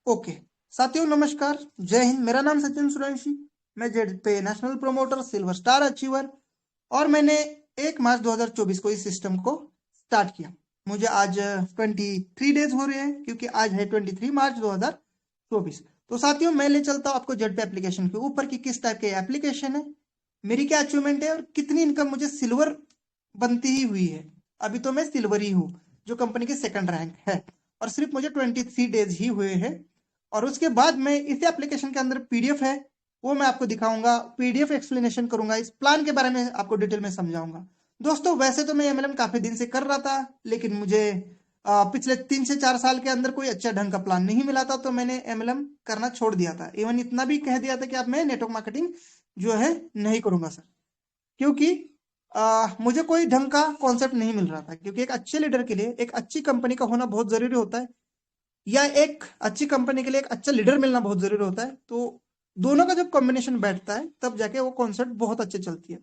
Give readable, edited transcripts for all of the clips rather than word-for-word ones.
Okay. साथियों नमस्कार, जय हिंद। मेरा नाम सचिन सूर्यवंशी। मैं जेड पे national promoter silver star achiever और मैंने 1 मार्च 2024 को इस सिस्टम को स्टार्ट किया। मुझे आज 23 डेज हो रहे हैं क्योंकि आज है 23 मार्च 2024। तो साथियों मैं ले चलता हूँ आपको जेड पे एप्लीकेशन के ऊपर की किस टाइप के एप्लीकेशन है, मेरी क्या अचीवमेंट है और कितनी इनकम मुझे सिल्वर बनती ही हुई है। अभी तो मैं सिल्वर ही हूँ जो कंपनी की सेकंड रैंक है और सिर्फ मुझे 23 डेज ही हुए हैं। और उसके बाद मैं इस एप्लीकेशन के अंदर पीडीएफ है वो मैं आपको दिखाऊंगा, पीडीएफ एक्सप्लेनेशन करूंगा, इस प्लान के बारे में आपको डिटेल में समझाऊंगा। दोस्तों वैसे तो मैं एमएलएम काफी दिन से कर रहा था, लेकिन मुझे पिछले 3 से 4 साल के अंदर कोई अच्छा ढंग का प्लान नहीं मिला था, तो मैंने एमएलएम करना छोड़ दिया था। इवन इतना भी कह दिया था कि अब मैं नेटवर्क मार्केटिंग जो है नहीं करूंगा सर, क्योंकि मुझे कोई ढंग का कॉन्सेप्ट नहीं मिल रहा था। क्योंकि एक अच्छे लीडर के लिए एक अच्छी कंपनी का होना बहुत जरूरी होता है, या एक अच्छी कंपनी के लिए एक अच्छा लीडर मिलना बहुत जरूरी होता है। तो दोनों का जब कॉम्बिनेशन बैठता है तब जाके वो कॉन्सेप्ट बहुत अच्छे चलती है।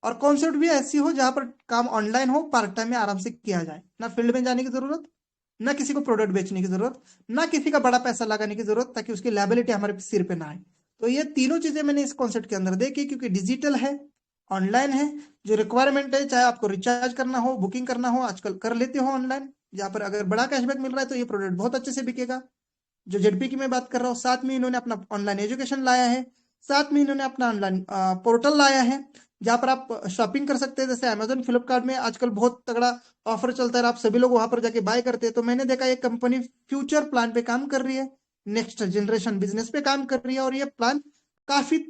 और कॉन्सेप्ट भी ऐसी हो जहां पर काम ऑनलाइन हो, पार्ट टाइम में आराम से किया जाए, ना फील्ड में जाने की जरूरत, ना किसी को प्रोडक्ट बेचने की जरूरत, ना किसी का बड़ा पैसा लगाने की जरूरत, ताकि उसकी लायबिलिटी हमारे सिर पे ना आए। तो ये तीनों चीजें मैंने इस कॉन्सेप्ट के अंदर देखी, क्योंकि डिजिटल है, ऑनलाइन है, जो रिक्वायरमेंट है, चाहे आपको रिचार्ज करना हो, बुकिंग करना हो, आजकल कर लेते हो ऑनलाइन, जहां पर अगर बड़ा कैशबैक मिल रहा है तो ये प्रोडक्ट बहुत अच्छे से बिकेगा। जो जेडपी की मैं बात कर रहा हूँ, साथ में इन्होंने अपना ऑनलाइन एजुकेशन लाया है, साथ में इन्होंने अपना ऑनलाइन पोर्टल लाया है जहां पर आप शॉपिंग कर सकते हैं। जैसे अमेजन फ्लिपकार्ट में आजकल बहुत तगड़ा ऑफर चलता है, आप सभी लोग वहां पर जाके बाय करते हैं। तो मैंने देखा ये कंपनी फ्यूचर प्लान पे काम कर रही है, नेक्स्ट जनरेशन बिजनेस पे काम कर रही है, और ये प्लान काफी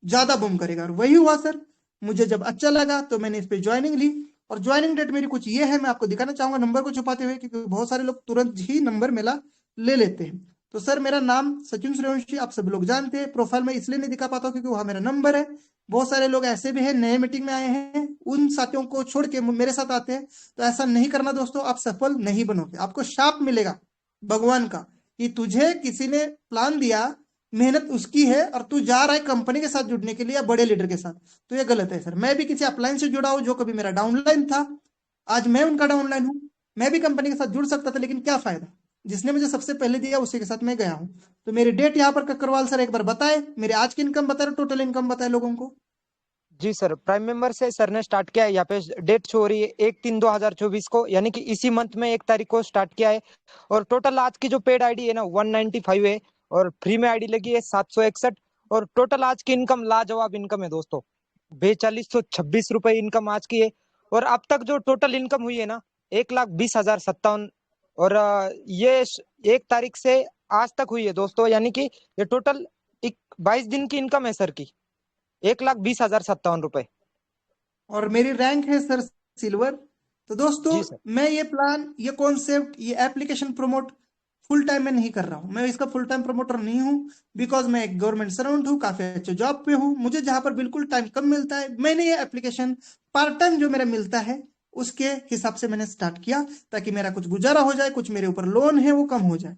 ज्यादा बूम करेगा। और वही हुआ सर, मुझे जब अच्छा लगा तो मैंने इस पे ज्वाइनिंग ली। और ज्वाइनिंग डेट मेरी कुछ ये है, मैं आपको दिखाना चाहूंगा नंबर को छुपाते हुए, क्योंकि बहुत सारे लोग तुरंत ही नंबर मेरा ले लेते हैं। तो सर मेरा नाम सचिन सूर्यवंशी आप सब लोग जानते हैं। प्रोफाइल में इसलिए नहीं दिखा पाता क्योंकि वहां मेरा नंबर है। बहुत सारे लोग ऐसे भी हैं नए मीटिंग में आए हैं, उन साथियों को छोड़ के मेरे साथ आते हैं। तो ऐसा नहीं करना दोस्तों, आप सफल नहीं बनोगे। आपको शाप मिलेगा भगवान का कि तुझे किसी ने प्लान दिया, मेहनत उसकी है, और तू जा रहा है कंपनी के साथ जुड़ने के लिए या बड़े लीडर के साथ। तो ये गलत है सर। मैं भी किसी अपलाइन से जुड़ा हूं जो कभी मेरा डाउनलाइन था, आज मैं उनका डाउनलाइन हूं। मैं भी कंपनी के साथ जुड़ सकता था, लेकिन क्या फायदा, जिसने मुझे सबसे पहले दिया उसी के साथ मैं गया हूं। तो मेरी डेट यहाँ पर कक्करवाल सर एक बार बताए, मेरे आज की इनकम बताए, टोटल इनकम बताए लोगों को। जी सर, प्राइम मेंबर से सर ने स्टार्ट किया है। यहाँ पे डेट शो हो रही है 1/3/2024 को, यानी कि इसी मंथ में 1 तारीख को स्टार्ट किया है। और टोटल आज की जो पेड आईडी है ना 195 है, और फ्री में आईडी लगी है 761। और टोटल आज की इनकम लाजवाब इनकम है दोस्तों, 4226 रुपए इनकम आज की है। और अब तक जो टोटल इनकम हुई है ना 1,20,057। और ये 1 तारीख से आज तक हुई है दोस्तों, यानी कि ये टोटल 22 दिन की इनकम है सर की, 1,20,057 रुपए। और मेरी रैंक है सर सिल्वर। तो दोस्तों जी सर। मैं ये प्लान, ये कॉन्सेप्ट, ये एप्लीकेशन प्रमोट फुल टाइम में नहीं कर रहा हूँ। मैं इसका फुल टाइम प्रमोटर नहीं हूँ, बिकॉज मैं एक गवर्नमेंट सर्वेंट हूँ, काफी अच्छे जॉब पे हूँ। मुझे जहां पर बिल्कुल टाइम कम मिलता है, मैंने ये एप्लीकेशन पार्ट टाइम जो मेरा मिलता है उसके हिसाब से मैंने स्टार्ट किया, ताकि मेरा कुछ गुजारा हो जाए, कुछ मेरे ऊपर लोन है वो कम हो जाए।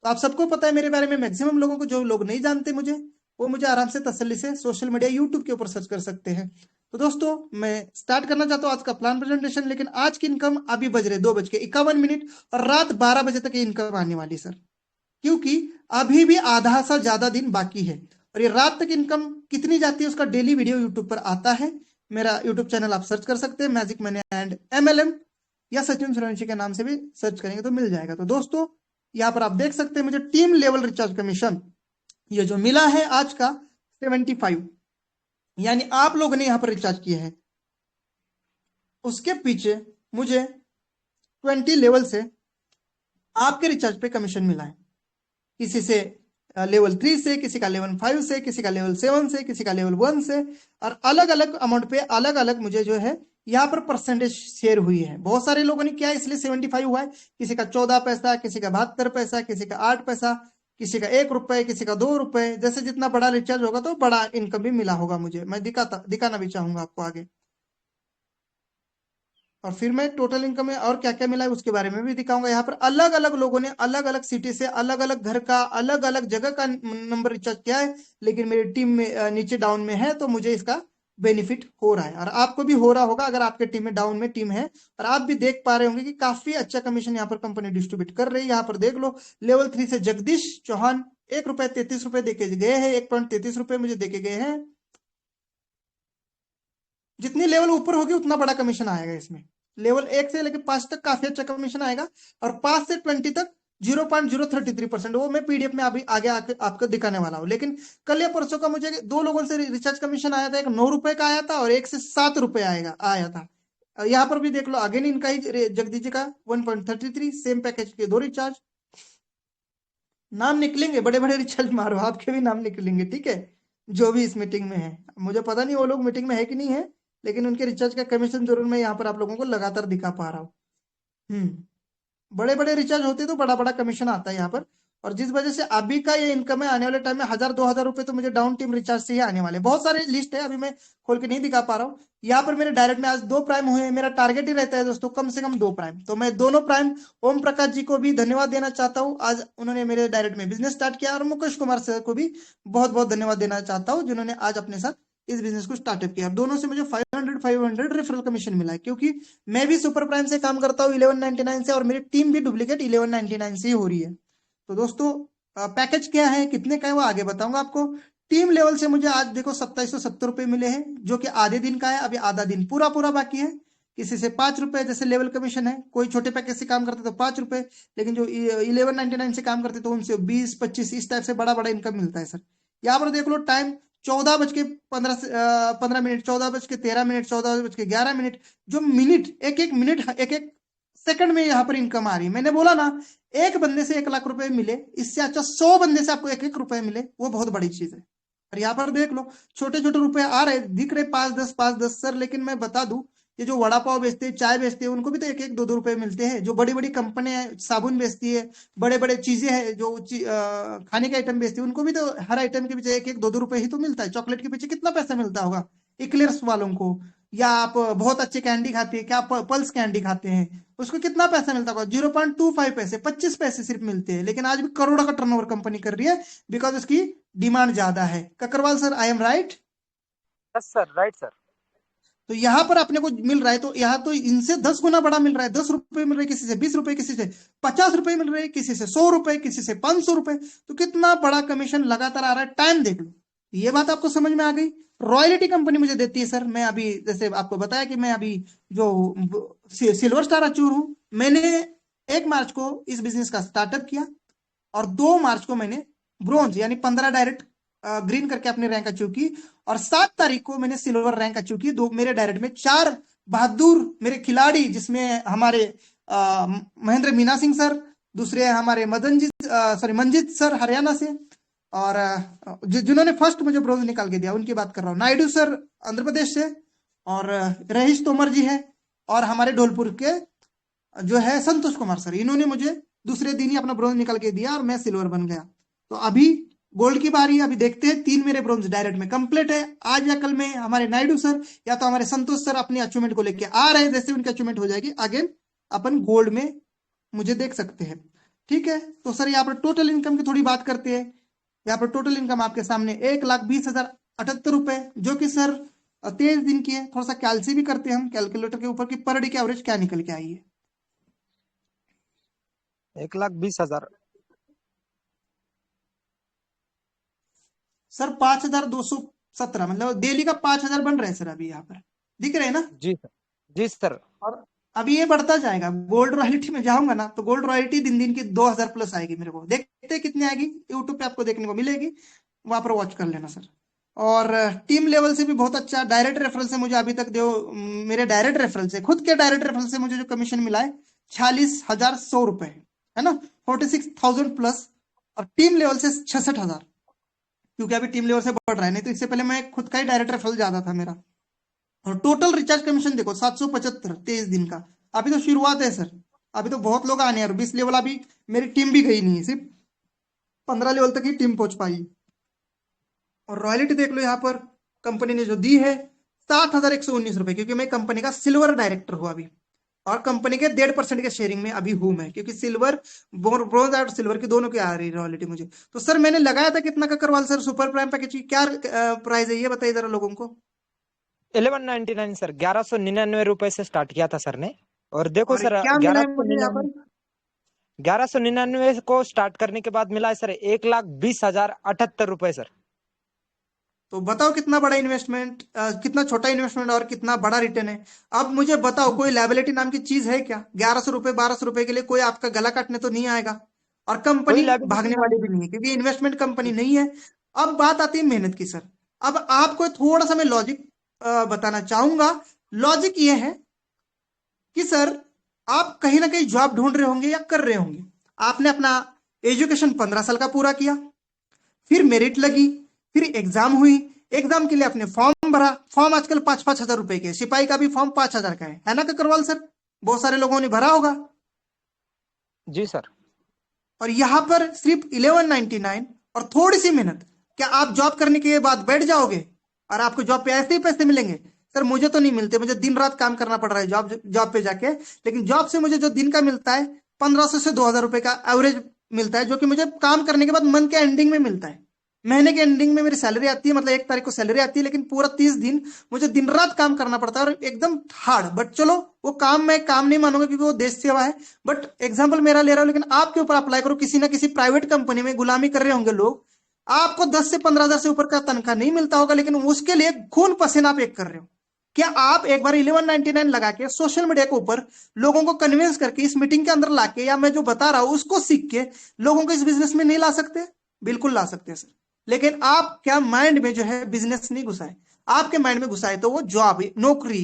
तो आप सबको पता है मेरे बारे में, मैक्सिमम लोगों को, जो लोग नहीं जानते मुझे, वो मुझे आराम से तसल्ली से सोशल मीडिया यूट्यूब के ऊपर सर्च कर सकते हैं। तो दोस्तों मैं स्टार्ट करना चाहता हूँ आज का प्लान प्रेजेंटेशन, लेकिन आज की इनकम अभी बज रहे 2:51 और रात 12 बजे तक ये इनकम आने वाली सर, क्योंकि अभी भी आधा सा ज्यादा दिन बाकी है। और ये रात तक इनकम कितनी जाती है उसका डेली वीडियो यूट्यूब पर आता है। मेरा यूट्यूब चैनल आप सर्च कर सकते हैं, मैजिक मनी एंड एमएलएम, या सचिन सूर्यवंशी के नाम से भी सर्च करेंगे तो मिल जाएगा। तो दोस्तों यहाँ पर आप देख सकते हैं मुझे टीम लेवल रिचार्ज कमीशन ये जो मिला है आज का 75, यानी आप लोगों ने यहां पर रिचार्ज किए हैं, उसके पीछे मुझे 20 लेवल से आपके रिचार्ज पे कमीशन मिला है। किसी से लेवल 3 से, किसी का लेवल 5 से, किसी का लेवल 7 से, किसी का लेवल 1 से, और अलग अलग अमाउंट पे अलग अलग मुझे जो है यहाँ पर परसेंटेज शेयर हुई है। बहुत सारे लोगों ने किया इसलिए 75 हुआ है। किसी का 14 पैसा, किसी का 72 पैसा, किसी का 8 पैसा, किसी का 1 रुपए, किसी का 2 रुपए। जैसे जितना बड़ा रिचार्ज होगा तो बड़ा इनकम भी मिला होगा मुझे। मैं दिखाना भी चाहूंगा आपको आगे, और फिर मैं टोटल इनकम में और क्या क्या मिला है उसके बारे में भी दिखाऊंगा। यहाँ पर अलग अलग लोगों ने अलग अलग सिटी से, अलग अलग घर का, अलग अलग जगह का नंबर रिचार्ज किया है, लेकिन मेरी टीम में नीचे डाउन में है, तो मुझे इसका बेनिफिट हो रहा है, और आपको भी हो रहा होगा अगर आपके टीम में डाउन में टीम है, और आप भी देख पा रहे होंगे कि काफी अच्छा कमीशन यहाँ पर कंपनी डिस्ट्रीब्यूट कर रही है। यहाँ पर देख लो, लेवल 3 से जगदीश चौहान ₹1.33 देके गए हैं, ₹1.33 मुझे देके गए हैं। जितनी लेवल ऊपर होगी उतना बड़ा कमीशन आएगा इसमें। लेवल 1 से लेकर 5 तक काफी अच्छा कमीशन आएगा, और 5 से 20 तक 0.033%। वो मैं पीडीएफ में अभी आगे आपको दिखाने वाला हूँ। लेकिन कल या परसों का मुझे 2 लोगों से रिचार्ज कमीशन आया था, एक ₹9 का आया था और एक से ₹7 आया था। यहाँ पर भी देख लो, अगेन इनका ही जगदीश जी का 1.33 सेम पैकेज के 2 रिचार्ज। नाम निकलेंगे, बड़े बड़े रिचार्ज मारो, आपके भी नाम निकलेंगे, ठीक है, जो भी इस मीटिंग में है। मुझे पता नहीं वो लोग मीटिंग में है कि नहीं है, लेकिन उनके रिचार्ज का कमीशन जरूर मैं यहाँ पर आप लोगों को लगातार दिखा पा रहा हूँ। बड़े बड़े रिचार्ज होते तो बड़ा बड़ा कमीशन आता है यहाँ पर। और जिस वजह से अभी का ये इनकम है, आने वाले टाइम में 1,000-2,000 तो मुझे डाउन टीम रिचार्ज से ही आने वाले। बहुत सारे लिस्ट है, अभी मैं खोल के नहीं दिखा पा रहा हूँ। यहाँ पर मेरे डायरेक्ट में आज 2 प्राइम हुए हैं। मेरा टारगेट ही रहता है दोस्तों कम से कम 2 प्राइम, तो मैं दोनों प्राइम ओम प्रकाश जी को भी धन्यवाद देना चाहता हूँ। आज उन्होंने मेरे डायरेक्ट में बिजनेस स्टार्ट किया, और मुकेश कुमार सर को भी बहुत बहुत धन्यवाद देना चाहता हूँ, जिन्होंने आज अपने साथ इस बिजनेस को स्टार्टअप किया। दोनों से मुझे 500 रेफरल कमीशन मिला है, क्योंकि मैं भी सुपर प्राइम से काम करता हूँ 1199 से, और मेरी टीम भी डुप्लीकेट 1199 से ही हो रही है। तो दोस्तों पैकेज क्या है, कितने का है, वो आगे बताऊंगा आपको। टीम लेवल से मुझे आज देखो ₹2770 मिले हैं, जो कि आधे दिन का है, अभी आधा दिन पूरा पूरा बाकी है। किसी से ₹5 जैसे लेवल कमीशन है, कोई छोटे पैकेज से काम करते तो ₹5, लेकिन जो 1199 से काम करते तो उनसे 20-25 इस टाइप से बड़ा बड़ा इनकम मिलता है सर। यहाँ पर देख लो टाइम 14:15 14:13 14:11, जो मिनट एक एक मिनट एक एक सेकंड में यहाँ पर इनकम आ रही है। मैंने बोला ना, एक बंदे से 1,00,000 मिले, इससे अच्छा 100 बंदे से आपको 1-1 रुपए मिले, वो बहुत बड़ी चीज है। और यहाँ पर देख लो छोटे छोटे रुपए आ रहे, दिख रहे 5-10 सर, लेकिन मैं बता दूं, ये जो वड़ा पाव बेचते हैं, चाय बेचते हैं, उनको भी तो 1-1 2-2 रुपए मिलते हैं। जो बड़ी बड़ी कंपनियां साबुन बेचती है, बड़े बड़े चीजें हैं जो खाने के आइटम बेचती है, उनको भी तो हर आइटम के पीछे 1-1 2-2 रुपए ही तो मिलता है। चॉकलेट के पीछे कितना पैसा मिलता होगा इक्लेयर्स वालों को, या आप बहुत अच्छे कैंडी खाते हैं क्या, पल्स कैंडी खाते हैं, उसको कितना पैसा मिलता होगा? 0.25 पैसे, 25 पैसे सिर्फ मिलते हैं, लेकिन आज भी करोड़ों का टर्नओवर कंपनी कर रही है, बिकॉज उसकी डिमांड ज्यादा है। Kakarwal sir, I am right? Yes sir, right sir. तो यहाँ पर अपने को मिल रहा है, तो यहाँ तो इनसे 10 गुना बड़ा मिल रहा है। ₹10 मिल रहे, किसी से ₹20, किसी से ₹50 मिल रहे, किसी से ₹100, किसी से ₹500। तो कितना बड़ा कमीशन लगातार आ रहा है, टाइम देख लो। ये बात आपको समझ में आ गई। रॉयल्टी कंपनी मुझे देती है सर। मैं अभी जैसे आपको बताया कि मैं अभी जो सिल्वर स्टार अचीवर हूँ, मैंने 1 मार्च को इस बिजनेस का स्टार्टअप किया, और 2 मार्च को मैंने ब्रॉन्ज यानी 15 डायरेक्ट ग्रीन करके अपनी रैंक अचीव की, और 7 तारीख को मैंने सिल्वर रैंक अचीव की। दो मेरे डायरेक्ट में 4 बहादुर मेरे खिलाड़ी, जिसमें हमारे महेंद्र मीना सिंह सर, दूसरे हमारे मंजीत सर हरियाणा से, और जिन्होंने फर्स्ट मुझे ब्रॉन्ज निकाल के दिया, उनकी बात कर रहा हूँ। नायडू सर आंध्र प्रदेश से, और रहीश तोमर जी है, और हमारे ढोलपुर के जो है संतोष कुमार सर, इन्होंने मुझे दूसरे दिन ही अपना ब्रॉन्ज निकाल के दिया, और मैं सिल्वर बन गया। तो अभी गोल्ड की बारी है। अभी देखते हैं, 3 मेरे ब्रॉन्ज डायरेक्ट में कंप्लीट है। आज या कल में हमारे नायडू सर या तो हमारे संतोष सर अपनी अचीवमेंट को लेके आ रहे हैं। जैसे उनकी अचीवमेंट हो जाएगी, अगेन अपन गोल्ड में मुझे देख सकते हैं, ठीक है। तो सर यहाँ पर टोटल इनकम की थोड़ी बात करते हैं। यहाँ पर टोटल इनकम आपके सामने ₹1,20,078, जो कि सर 23 दिन की है। थोड़ा सा कैलसी भी करते हैं हम कैलकुलेटर के ऊपर कि पर डे की एवरेज क्या निकल के आई है। 1,20,000 सर 5,217, मतलब डेली का 5,000 बन रहा है सर। अभी यहाँ पर दिख रहे हैं ना? जी सर, जी सर। और अभी ये बढ़ता जाएगा। गोल्ड रॉयल्टी में जाऊंगा ना, तो गोल्ड रॉयल्टी दिन दिन की 2,000 प्लस आएगी मेरे को। देखते हैं कितनी आएगी, यूट्यूब पे आपको देखने को मिलेगी, वहां पर वॉच कर लेना सर। और टीम लेवल से भी बहुत अच्छा। डायरेक्ट रेफरल से मुझे अभी तक मेरे डायरेक्ट रेफरल से, खुद के डायरेक्ट रेफरल से मुझे जो कमीशन मिला है ₹46,100 है ना, 46,000 प्लस। और टीम लेवल से 66,000, क्योंकि अभी टीम लेवल से बढ़ रहा है, नहीं तो इससे पहले मैं खुद का ही डायरेक्ट रेफरल ज्यादा था मेरा। और टोटल रिचार्ज कमीशन देखो 775 23 दिन का। अभी तो शुरुआत है सर, अभी तो बहुत लोग आने हैं। 20 लेवल अभी मेरी टीम भी गई नहीं है, सिर्फ 15 लेवल तक ही टीम पहुंच पाई। और रॉयल्टी देख लो, यहाँ पर कंपनी ने जो दी है ₹7,119, क्योंकि मैं कंपनी का सिल्वर डायरेक्टर हूँ अभी, और कंपनी के 1.5% के शेयरिंग में अभी हूं मैं, क्योंकि सिल्वर ब्रॉन्ज और सिल्वर की दोनों की आ रही रॉयल्टी मुझे। तो सर मैंने लगाया था कितना का Karwal sir, super prime package की क्या प्राइस है, ये बताइए जरा लोगों को। 1199 सर, 1199 रुपए से स्टार्ट किया था सर ने। और देखो और सर, क्या मिला ग्यारह है सौ मुझे यहाँ पर? निन्यानवे 1199 को स्टार्ट करने के बाद मिला है सर 1,20,078 रुपए सर। तो बताओ कितना बड़ा इन्वेस्टमेंट, कितना छोटा इन्वेस्टमेंट और कितना बड़ा रिटर्न है। अब मुझे बताओ, कोई लायबिलिटी नाम की चीज है क्या? 1100 रुपए 1200 रुपए के लिए कोई आपका गला काटने तो नहीं आएगा, और कोई कंपनी लाइबिलिटी भागने नाम वाली भी नहीं है, क्योंकि इन्वेस्टमेंट कंपनी नहीं है। अब बात आती है मेहनत की सर। अब आपको थोड़ा सा मैं लॉजिक बताना चाहूंगा। लॉजिक ये है कि सर, आप कहीं ना कहीं जॉब ढूंढ रहे होंगे या कर रहे होंगे। आपने अपना एजुकेशन 15 साल का पूरा किया, फिर मेरिट लगी, फिर एग्जाम हुई, एग्जाम के लिए आपने फॉर्म भरा। फॉर्म आजकल 5-5 हजार रुपए के, सिपाही का भी फॉर्म 5 हजार का है ना ककरवाल सर? बहुत सारे लोगों ने भरा होगा। जी सर। और यहां पर सिर्फ 1199 और थोड़ी सी मेहनत, क्या आप जॉब करने के बाद बैठ जाओगे और आपको जॉब पे ऐसे ही पैसे मिलेंगे? सर मुझे तो नहीं मिलते, मुझे दिन रात काम करना पड़ रहा है जॉब जॉब पे जाके। लेकिन जॉब से मुझे जो दिन का मिलता है 1500 से 2000 रुपए का एवरेज मिलता है, जो कि मुझे काम करने के बाद मंथ के एंडिंग में मिलता है। महीने के एंडिंग में मेरी सैलरी आती है, मतलब 1 तारीख को सैलरी आती है, लेकिन पूरा 30 दिन मुझे दिन रात काम करना पड़ता है, और एकदम हार्ड। बट चलो, वो काम मैं काम नहीं मानूंगा, क्योंकि वो देश सेवा है। बट एग्जाम्पल मेरा ले रहा हूँ, लेकिन आपके ऊपर अप्लाई करो। किसी ना किसी प्राइवेट कंपनी में गुलामी कर रहे होंगे लोग, आपको 10 से 15 हजार से ऊपर का तनख्वाह नहीं मिलता होगा, लेकिन उसके लिए खून पसीना आप एक कर रहे हो। क्या आप एक बार 1199 लगा के सोशल मीडिया के ऊपर लोगों को कन्विंस करके इस मीटिंग के अंदर लाके, या मैं जो बता रहा हूं उसको सीख के, लोगों को इस बिजनेस में नहीं ला सकते? बिल्कुल ला सकते हैं सर। लेकिन आप क्या माइंड में जो है बिजनेस नहीं घुसाए, आपके माइंड में घुसाए तो वो जॉब, नौकरी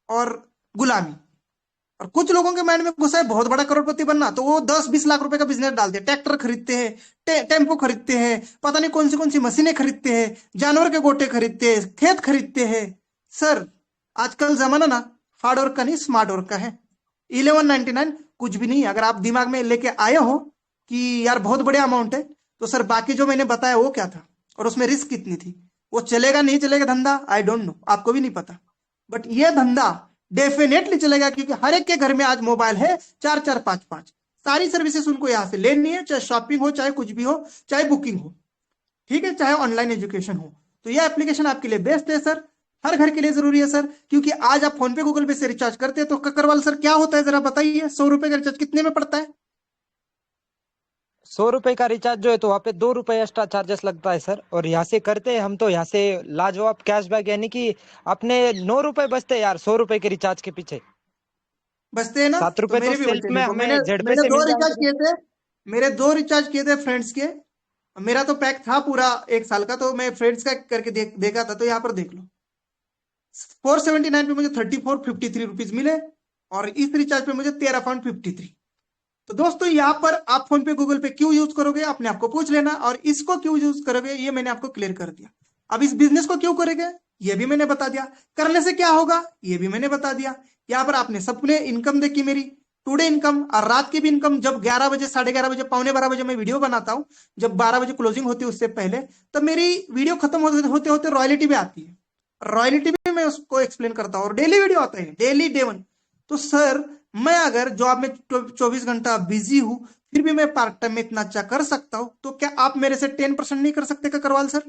और गुलामी। और कुछ लोगों के माइंड में घुसा है बहुत बड़ा करोड़पति बनना, तो वो 10-20 लाख रुपए का बिजनेस डालते हैं, ट्रैक्टर खरीदते हैं, टेम्पो खरीदते हैं, पता नहीं कौन सी मशीनें खरीदते हैं, जानवर के गोटे खरीदते हैं, खेत खरीदते हैं। सर आजकल जमाना ना हार्ड वर्क का नहीं, स्मार्ट वर्क का है। 1199 कुछ भी नहीं है। अगर आप दिमाग में लेके आए हो कि यार बहुत बड़े अमाउंट है, तो सर बाकी जो मैंने बताया वो क्या था, और उसमें रिस्क कितनी थी? वो चलेगा नहीं चलेगा धंधा, आई डोंट नो, आपको भी नहीं पता। बट ये धंधा डेफिनेटली चलेगा, क्योंकि हर एक के घर में आज मोबाइल है, 4-4 5-5। सारी सर्विसेज उनको यहां से लेनी है, चाहे शॉपिंग हो, चाहे कुछ भी हो, चाहे बुकिंग हो, ठीक है, चाहे ऑनलाइन एजुकेशन हो। तो यह एप्लीकेशन आपके लिए बेस्ट है सर, हर घर के लिए जरूरी है सर। क्योंकि आज आप फोन पे गूगल पे से रिचार्ज करते हैं, तो ककरवाल सर क्या होता है जरा बताइए, 100 रुपए का रिचार्ज कितने में पड़ता है? 100 रुपए का रिचार्ज जो है तो वहाँ पे 2 रुपए एक्स्ट्रा चार्जेस लगता है सर। और यहाँ से करते हैं हम तो यहाँ से लाजवाब कैशबैक, यानी कि अपने 9 रुपए बचते हैं यार 100 रुपए के रिचार्ज के पीछे। बचते हैं ना? सात तो रुपए तो मेरे भी सेल्फ बचे, में देखो मैंने हमें जेडपे मैंने से दो मिल रिचार्ज जाएंगे। किए थे। मेरे 2 रिचार्ज किए थे फ्रेंड्स के। मेरा तो पैक था पूरा 1 साल का, तो मैं फ्रेंड्स का करके देखा था, तो यहाँ पर देख लो, 479 पे मुझे 3453 रुपीज मिले, और इस रिचार्ज पे मुझे 13.53। तो दोस्तों, यहाँ पर आप फोन पे गूगल पे क्यों यूज करोगे अपने आप को पूछ लेना, और इसको क्यों यूज करोगे ये मैंने आपको क्लियर कर दिया। अब इस बिजनेस को क्यों करोगे ये भी मैंने बता दिया, करने से क्या होगा ये भी मैंने बता दिया। यहाँ पर आपने सबने इनकम देखी मेरी, टुडे इनकम और रात की भी इनकम। जब 11 बजे, 11:30 बजे, पौने 12 बजे मैं वीडियो बनाता हूँ, जब 12 बजे क्लोजिंग होती है उससे पहले, तब मेरी वीडियो खत्म होते होते रॉयल्टी भी आती है। रॉयल्टी में मैं उसको एक्सप्लेन करता हूँ, और डेली वीडियो आता है, डेली डे वन। तो सर, मैं अगर जॉब में 24 घंटा बिजी हूं, फिर भी मैं पार्ट टाइम में इतना अच्छा कर सकता हूं, तो क्या आप मेरे से 10% नहीं कर सकते ककरवाल सर?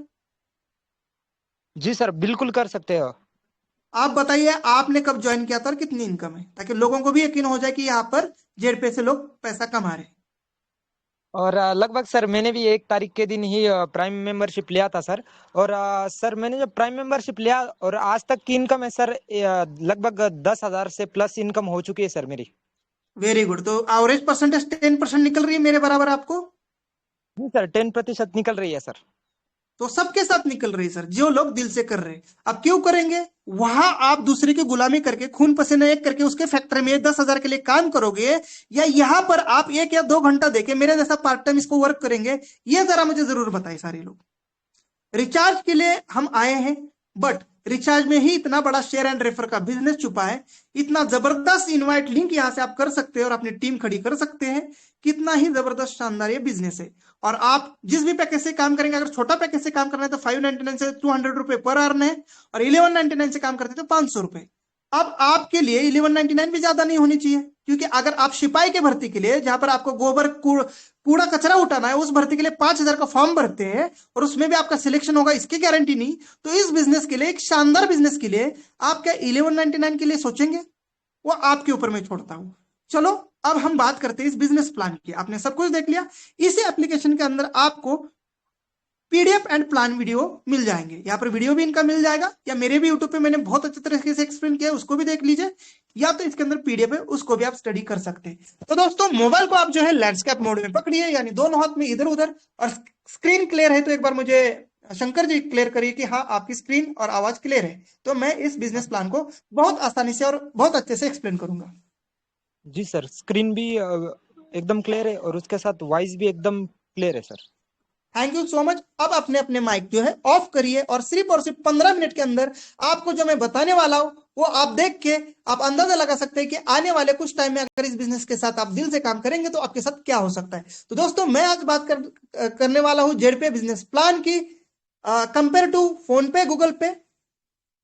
जी सर, बिल्कुल कर सकते हो। आप बताइए, आपने कब ज्वाइन किया था और कितनी इनकम है, ताकि लोगों को भी यकीन हो जाए कि यहाँ पर जेड पे से लोग पैसा कमा रहे हैं। और लगभग सर मैंने भी 1 तारीख के दिन ही प्राइम मेंबरशिप लिया था सर। और सर मैंने जब प्राइम मेंबरशिप लिया और आज तक की इनकम है सर, लगभग 10,000 से प्लस इनकम हो चुकी है सर मेरी। Very good. तो एवरेज परसेंटेज 10% निकल रही है मेरे बराबर आपको? जी सर, 10% निकल रही है सर। तो सबके साथ निकल रही है सर, जो लोग दिल से कर रहे हैं। अब क्यों करेंगे? वहां आप दूसरे की गुलामी करके, खून पसीना एक करके उसके फैक्ट्री में 10,000 के लिए काम करोगे, या यहाँ पर आप 1 या 2 घंटा देके मेरे जैसा पार्ट टाइम इसको वर्क करेंगे? ये जरा मुझे जरूर बताए सारे लोग। रिचार्ज के लिए हम आए हैं, बट रिचार्ज में ही इतना बड़ा शेयर एंड रेफर का बिजनेस छुपा है। इतना जबरदस्त इनवाइट लिंक यहां से आप कर सकते हैं और अपनी टीम खड़ी कर सकते हैं। कितना ही जबरदस्त शानदार ये बिजनेस है। और आप जिस भी पैकेज से काम करेंगे, अगर छोटा पैकेज से काम करना है तो 599 से 200 रुपए पर अर्न है, और 1199 से काम करते हैं तो 500 रुपए। अब आपके लिए 1199 भी ज्यादा नहीं होनी चाहिए, क्योंकि अगर आप सिपाही के भर्ती के लिए, जहां पर आपको गोबर कूड़ा कचरा उठाना है, उस भर्ती के लिए 5,000 का फॉर्म भरते हैं और उसमें भी आपका सिलेक्शन होगा, इसकी गारंटी नहीं। तो इस बिजनेस के लिए, एक शानदार बिजनेस के लिए आप क्या 1199 के लिए सोचेंगे? वो आपके ऊपर मैं छोड़ता हूं। चलो अब हम बात करते हैं इस बिजनेस प्लान की। आपने सब कुछ देख लिया। इसी एप्लीकेशन के अंदर आपको पीडीएफ एंड प्लान वीडियो मिल जाएंगे। यहाँ पर वीडियो भी इनका मिल जाएगा, या मेरे भी यूट्यूब पे मैंने बहुत अच्छे तरीके से एक्सप्लेन किया है, उसको भी देख लीजिए, या तो इसके अंदर पीडीएफ है, उसको भी आप स्टडी कर सकते हैं। तो दोस्तों, मोबाइल को आप जो है लैंडस्केप मोड में पकड़िए, यानी दोनों हाथ में इधर उधर, और स्क्रीन क्लियर है तो एक बार मुझे शंकर जी क्लियर करिए कि हाँ आपकी स्क्रीन और आवाज क्लियर है, तो मैं इस बिजनेस प्लान को बहुत आसानी से और बहुत अच्छे से एक्सप्लेन करूंगा। जी सर, स्क्रीन भी एकदम क्लियर है और उसके साथ वॉइस भी एकदम क्लियर है sir. Thank you so much. अब अपने अपने माइक जो है ऑफ करिए, और सिर्फ 15 मिनट के अंदर आपको जो मैं बताने वाला हूं वो आप देख के आप अंदाजा लगा सकते हैं कि आने वाले कुछ टाइम में अगर इस बिजनेस के साथ आप दिल से काम करेंगे तो आपके साथ क्या हो सकता है। तो दोस्तों, मैं आज बात करने वाला हूं जेड पे बिजनेस प्लान की। कंपेयर टू फोन पे, गूगल पे,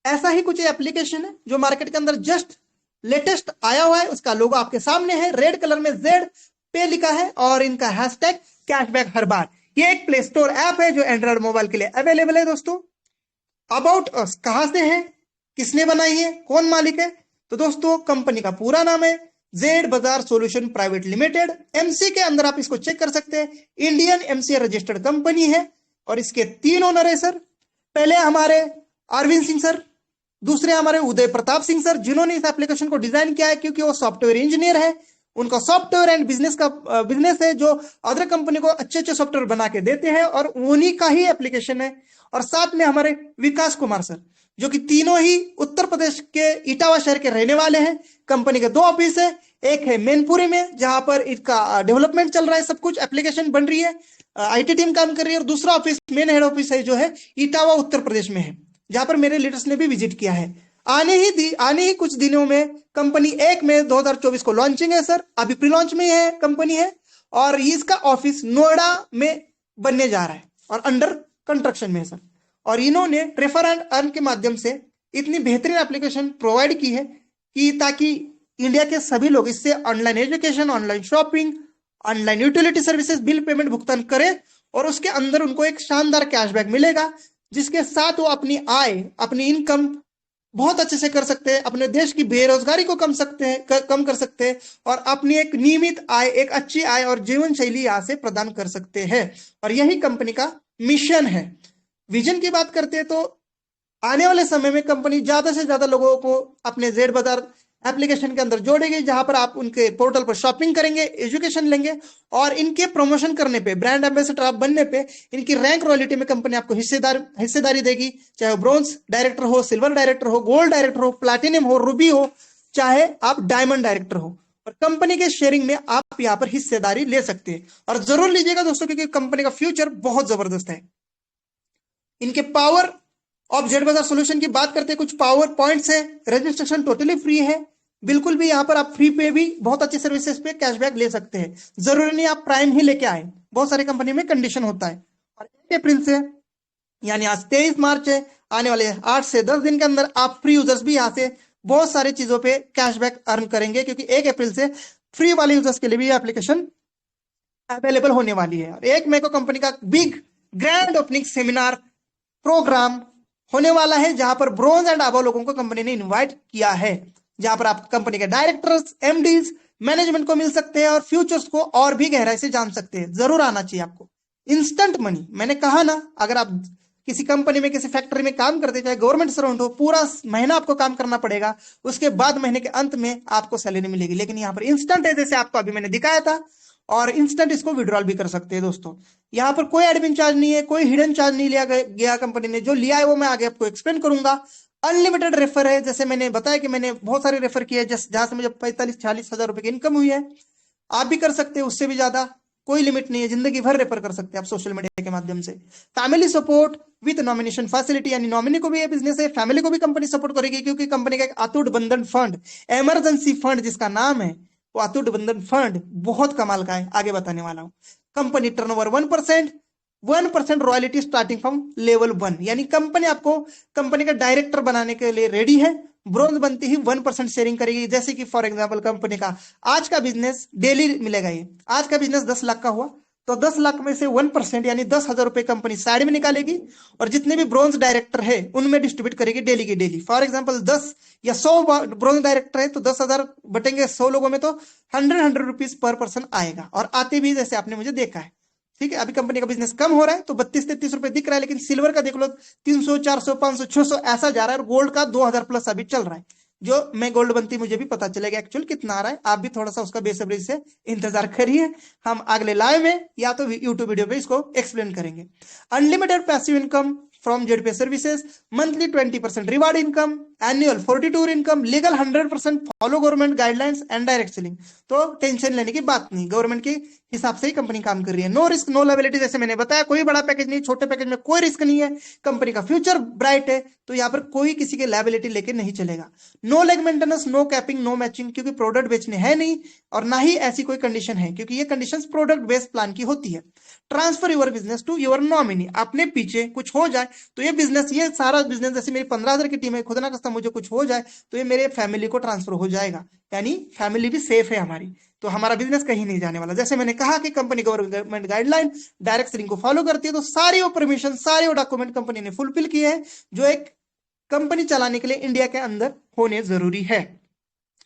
ऐसा ही कुछ एप्लीकेशन है जो मार्केट के अंदर जस्ट लेटेस्ट आया हुआ है। उसका लोगो आपके सामने है, रेड कलर में जेड पे लिखा है, और इनका हैशटैग कैशबैक हर बार। ये एक प्ले स्टोर ऐप है जो एंड्रॉइड मोबाइल के लिए अवेलेबल है। दोस्तों, अबाउट अस कहां से है, किसने बनाई है, कौन मालिक है? तो दोस्तों, कंपनी का पूरा नाम है जेड बाजार सॉल्यूशन प्राइवेट लिमिटेड। एमसी के अंदर आप इसको चेक कर सकते हैं, इंडियन एमसी रजिस्टर्ड कंपनी है, और इसके 3 ओनर है सर। पहले हमारे अरविंद सिंह सर, दूसरे हमारे उदय प्रताप सिंह सर, जिन्होंने इस एप्लीकेशन को डिजाइन किया है, क्योंकि वो सॉफ्टवेयर इंजीनियर है। उनका सॉफ्टवेयर एंड बिजनेस है जो अदर कंपनी को अच्छे अच्छे सॉफ्टवेयर बना के देते हैं, और उन्हीं का ही एप्लीकेशन है। और साथ में हमारे विकास कुमार सर, जो कि तीनों ही उत्तर प्रदेश के इटावा शहर के रहने वाले हैं। कंपनी के 2 ऑफिस है, एक है मैनपुरी में जहां पर इसका डेवलपमेंट चल रहा है, सब कुछ एप्लीकेशन बन रही है, आईटी टीम काम कर रही है, और दूसरा ऑफिस मेन हेड ऑफिस है जो है इटावा उत्तर प्रदेश में है, जहां पर मेरे लीडर्स ने भी विजिट किया है। आने ही कुछ दिनों में कंपनी 1 मई 2024 को लॉन्चिंग है सर, अभी प्री लॉन्च में है कंपनी है, और इसका ऑफिस नोएडा में बनने जा रहा है और अंडर कंस्ट्रक्शन में है सर। और इन्होंने रेफर एंड अर्न के माध्यम से इतनी बेहतरीन एप्लीकेशन प्रोवाइड की है कि ताकि इंडिया के सभी लोग इससे online education, online shopping, online utility services, bill payment भुगतान करें, और उसके अंदर उनको एक शानदार कैशबैक मिलेगा, जिसके साथ वो अपनी आय, अपनी इनकम बहुत अच्छे से कर सकते हैं, अपने देश की बेरोजगारी को कम कर सकते हैं, और अपनी एक नियमित आय, एक अच्छी आय और जीवन शैली यहाँ से प्रदान कर सकते हैं। और यही कंपनी का मिशन है। विजन की बात करते हैं तो आने वाले समय में कंपनी ज्यादा से ज्यादा लोगों को अपने जेड बाजार एप्लीकेशन के अंदर जोड़ेगी, जहां पर आप उनके पोर्टल पर शॉपिंग करेंगे, एजुकेशन लेंगे, और इनके प्रमोशन करने पे, ब्रांड एम्बेसडर आप बनने पे, इनकी रैंक रॉयल्टी में कंपनी आपको हिस्सेदारी देगी, चाहे वो ब्रॉन्ज डायरेक्टर हो, सिल्वर डायरेक्टर हो, गोल्ड डायरेक्टर हो, प्लैटिनम हो, रूबी हो, चाहे आप डायमंड डायरेक्टर हो, और कंपनी के शेयरिंग में आप यहाँ पर हिस्सेदारी ले सकते हैं। और जरूर लीजिएगा दोस्तों, क्योंकि कंपनी का फ्यूचर बहुत जबरदस्त है। इनके पावर ऑफ जेड बाजार सोल्यूशन की बात करते हैं, कुछ पावर पॉइंट्स है। रजिस्ट्रेशन टोटली फ्री है, बिल्कुल भी यहाँ पर आप फ्री पे भी बहुत अच्छी सर्विसेज पे कैशबैक ले सकते हैं। जरूरी नहीं आप प्राइम ही लेके आए, बहुत सारी कंपनी में कंडीशन होता है। और 1 अप्रैल से, यानी आज 23 मार्च है, आने वाले 8 से 10 दिन के अंदर आप फ्री यूजर्स भी यहाँ से बहुत सारी चीजों पे कैशबैक अर्न करेंगे, क्योंकि 1 अप्रैल से फ्री वाले यूजर्स के लिए भी एप्लीकेशन अवेलेबल होने वाली है। और 1 मई को कंपनी का big grand opening seminar program होने वाला है, जहां पर ब्रोंज एंड अबव लोगों को कंपनी ने इनवाइट किया है, जहां पर आप कंपनी के डायरेक्टर्स, एमडीज, मैनेजमेंट को मिल सकते हैं और फ्यूचर्स को और भी गहराई से जान सकते हैं। जरूर आना चाहिए आपको। इंस्टेंट मनी, मैंने कहा ना, अगर आप किसी कंपनी में, किसी फैक्ट्री में काम करते, चाहे गवर्नमेंट सर्वेंट हो, पूरा महीना आपको काम करना पड़ेगा, उसके बाद महीने के अंत में आपको सैलरी मिलेगी। लेकिन यहाँ पर इंस्टेंट है, जैसे आपको अभी मैंने दिखाया था, और इंस्टेंट इसको विड्रॉल भी कर सकते हैं दोस्तों। यहाँ पर कोई एडमिन चार्ज नहीं है, कोई हिडन चार्ज नहीं लिया गया कंपनी ने। जो लिया है वो मैं आगे आपको एक्सप्लेन करूंगा। अनलिमिटेड रेफर है, जैसे मैंने बताया कि मैंने बहुत सारे रेफर किए, जहां से मुझे 45-46 हजार रुपए की इनकम हुई है। आप भी कर सकते हैं, उससे भी ज्यादा, कोई लिमिट नहीं है, जिंदगी भर रेफर कर सकते हैं आप सोशल मीडिया के माध्यम से। Family support with nomination facility, यानी नॉमिनी को भी ये बिजनेस है, फैमिली को भी कंपनी सपोर्ट करेगी, क्योंकि कंपनी का एक अटूट बंधन फंड, इमरजेंसी फंड जिसका नाम है, वो अटूट बंधन फंड बहुत कमाल का है, आगे बताने वाला हूं। Company turnover 1% royalty starting from level 1, यानी कंपनी आपको कंपनी का डायरेक्टर बनाने के लिए रेडी है। ब्रोंज बनते ही 1% शेयरिंग करेगी। जैसे कि फॉर एग्जाम्पल कंपनी का आज का बिजनेस डेली मिलेगा, ये आज का बिजनेस 10 लाख का हुआ तो 10 लाख में से 1% यानी 10,000 रुपए कंपनी साइड में निकालेगी और जितने भी ब्रोंज डायरेक्टर है उनमें डिस्ट्रीब्यूट करेगी डेली की डेली। फॉर एग्जाम्पल 10 या 100 ब्रोंज डायरेक्टर है तो 10,000 बटेंगे 100 लोगों में तो 100 रुपीज पर पर्सन आएगा। और आते भी जैसे आपने मुझे देखा है, ठीक है। अभी कंपनी का बिजनेस कम हो रहा है तो 32-33 रुपए दिख रहा है, लेकिन सिल्वर का देख लो 300, 400, 500, 600 ऐसा जा रहा है और गोल्ड का 2000 प्लस अभी चल रहा है। जो मैं गोल्ड बनती मुझे भी पता चलेगा एक्चुअल कितना आ रहा है। आप भी थोड़ा सा उसका बेसब्री से इंतजार करिए, हम अगले लाइव में या तो यूट्यूब वीडियो पे इसको एक्सप्लेन करेंगे। Unlimited passive income from Zpay services, monthly 20% reward income, annual 42 income, legal 100%, follow government guidelines and direct selling. तो टेंशन लेने की बात नहीं, गवर्नमेंट के हिसाब से ही कंपनी काम कर रही है। नो रिस्क नो लायबिलिटी, जैसे मैंने बताया कोई बड़ा पैकेज नहीं, छोटे पैकेज में कोई रिस्क नहीं है, कंपनी का फ्यूचर ब्राइट है तो यहाँ पर कोई किसी के लायबिलिटी लेके नहीं चलेगा। No leg maintenance, no capping, no matching, क्योंकि प्रोडक्ट बेचने है नहीं और ना ही ऐसी कोई कंडीशन है, क्योंकि ये कंडीशंस प्रोडक्ट बेस्ड प्लान की होती है। Transfer your business to your nominee, अपने पीछे कुछ हो जाए तो ये बिजनेस, ये सारा बिजनेस, जैसे मेरी 15,000 की टीम है, खुदा ना खास्ता मुझे कुछ हो जाए तो ये मेरे फैमिली को ट्रांसफर हो जाएगा, यानी फैमिली भी सेफ है हमारी, तो हमारा बिजनेस कहीं नहीं जाने वाला। जैसे मैंने कहा कि company government guideline direct selling को फॉलो करती है, तो सारी वो परमिशन, सारे वो डॉक्यूमेंट कंपनी ने फुलफिल किए हैं जो एक कंपनी चलाने के लिए इंडिया के अंदर होने जरूरी है।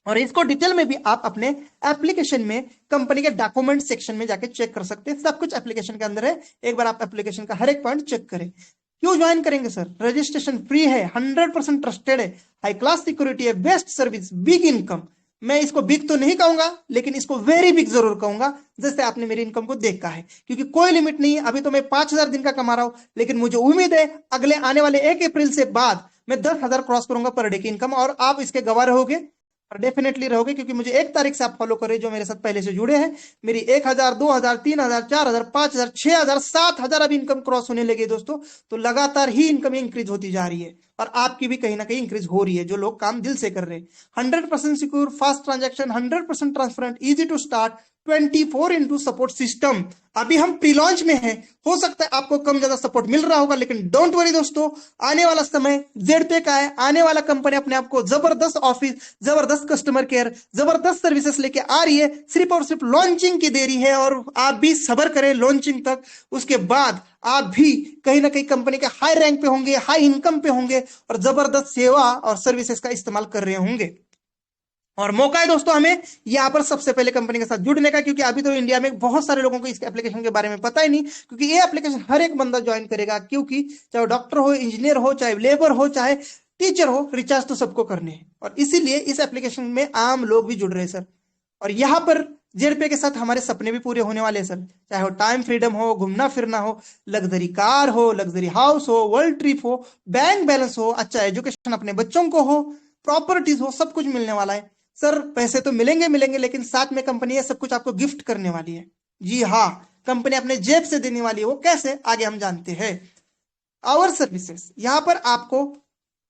और इसको डिटेल में भी आप अपने एप्लीकेशन में कंपनी के डॉक्यूमेंट सेक्शन में जाके चेक कर सकते हैं, सब कुछ एप्लीकेशन के अंदर है। एक बार आप एप्लीकेशन का हर एक पॉइंट चेक करें। क्यों ज्वाइन करेंगे सर? रजिस्ट्रेशन फ्री है, 100% ट्रस्टेड है, हाई क्लास सिक्योरिटी है, बेस्ट सर्विस, बिग इनकम। मैं इसको बिग तो नहीं कहूंगा लेकिन इसको वेरी बिग जरूर कहूंगा, जैसे आपने मेरी इनकम को देखा है, क्योंकि कोई लिमिट नहीं है। अभी तो मैं 5,000 दिन का कमा रहा हूं, लेकिन मुझे उम्मीद है अगले आने वाले 1 अप्रैल से बाद मैं 10,000 क्रॉस करूंगा पर डे की इनकम, और आप इसके गवाह रहोगे और डेफिनेटली रहोगे, क्योंकि मुझे 1 तारीख से आप फॉलो करें जो मेरे साथ पहले से जुड़े हैं। मेरी 1,000, 2,000, 3,000, 4,000, 5,000, 6,000, 7,000 अभी इनकम क्रॉस होने लगे दोस्तों। तो लगातार ही इनकम इंक्रीज होती जा रही है और आपकी भी कहीं ना कहीं इंक्रीज हो रही है, जो लोग काम दिल से कर रहे हैं। 100% secure, fast transaction, 100% transparent, easy to start, 24x support system. अभी हम प्री लॉन्च में हैं, हो सकता है आपको कम ज्यादा सपोर्ट मिल रहा होगा, लेकिन डोंट वरी दोस्तों, आने वाला समय जेडपे का है। आने वाला कंपनी अपने आप को जबरदस्त ऑफिस, जबरदस्त कस्टमर केयर, जबरदस्त सर्विसेज लेके आ रही है। सिर्फ और सिर्फ लॉन्चिंग की देरी है और आप भी सब्र करें लॉन्चिंग तक। उसके बाद आप भी कहीं ना कहीं कंपनी के हाई रैंक पे होंगे, हाई इनकम पे होंगे और जबरदस्त सेवा और सर्विसेज का इस्तेमाल कर रहे होंगे। और मौका है दोस्तों हमें यहाँ पर सबसे पहले कंपनी के साथ जुड़ने का, क्योंकि अभी तो इंडिया में बहुत सारे लोगों को इस एप्लीकेशन के बारे में पता ही नहीं, क्योंकि ये एप्लीकेशन हर एक बंदा ज्वाइन करेगा, क्योंकि चाहे डॉक्टर हो, इंजीनियर हो, चाहे लेबर हो, चाहे टीचर हो, रिचार्ज तो सबको करने हैं। और इसीलिए इस एप्लीकेशन में आम लोग भी जुड़ रहे हैं सर। और यहाँ पर जेडपे के साथ हमारे सपने भी पूरे होने वाले हैं सर, चाहे वो टाइम फ्रीडम हो, घूमना फिरना हो, लग्जरी कार हो, लग्जरी हाउस हो, वर्ल्ड ट्रिप हो, बैंक बैलेंस हो, अच्छा एजुकेशन अपने बच्चों को हो, प्रॉपर्टीज हो, सब कुछ मिलने वाला है सर। पैसे तो मिलेंगे मिलेंगे, लेकिन साथ में कंपनी ये सब कुछ आपको गिफ्ट करने वाली है। जी हाँ, कंपनी अपने जेब से देने वाली है। वो कैसे, आगे हम जानते हैं। आवर सर्विसेज, यहाँ पर आपको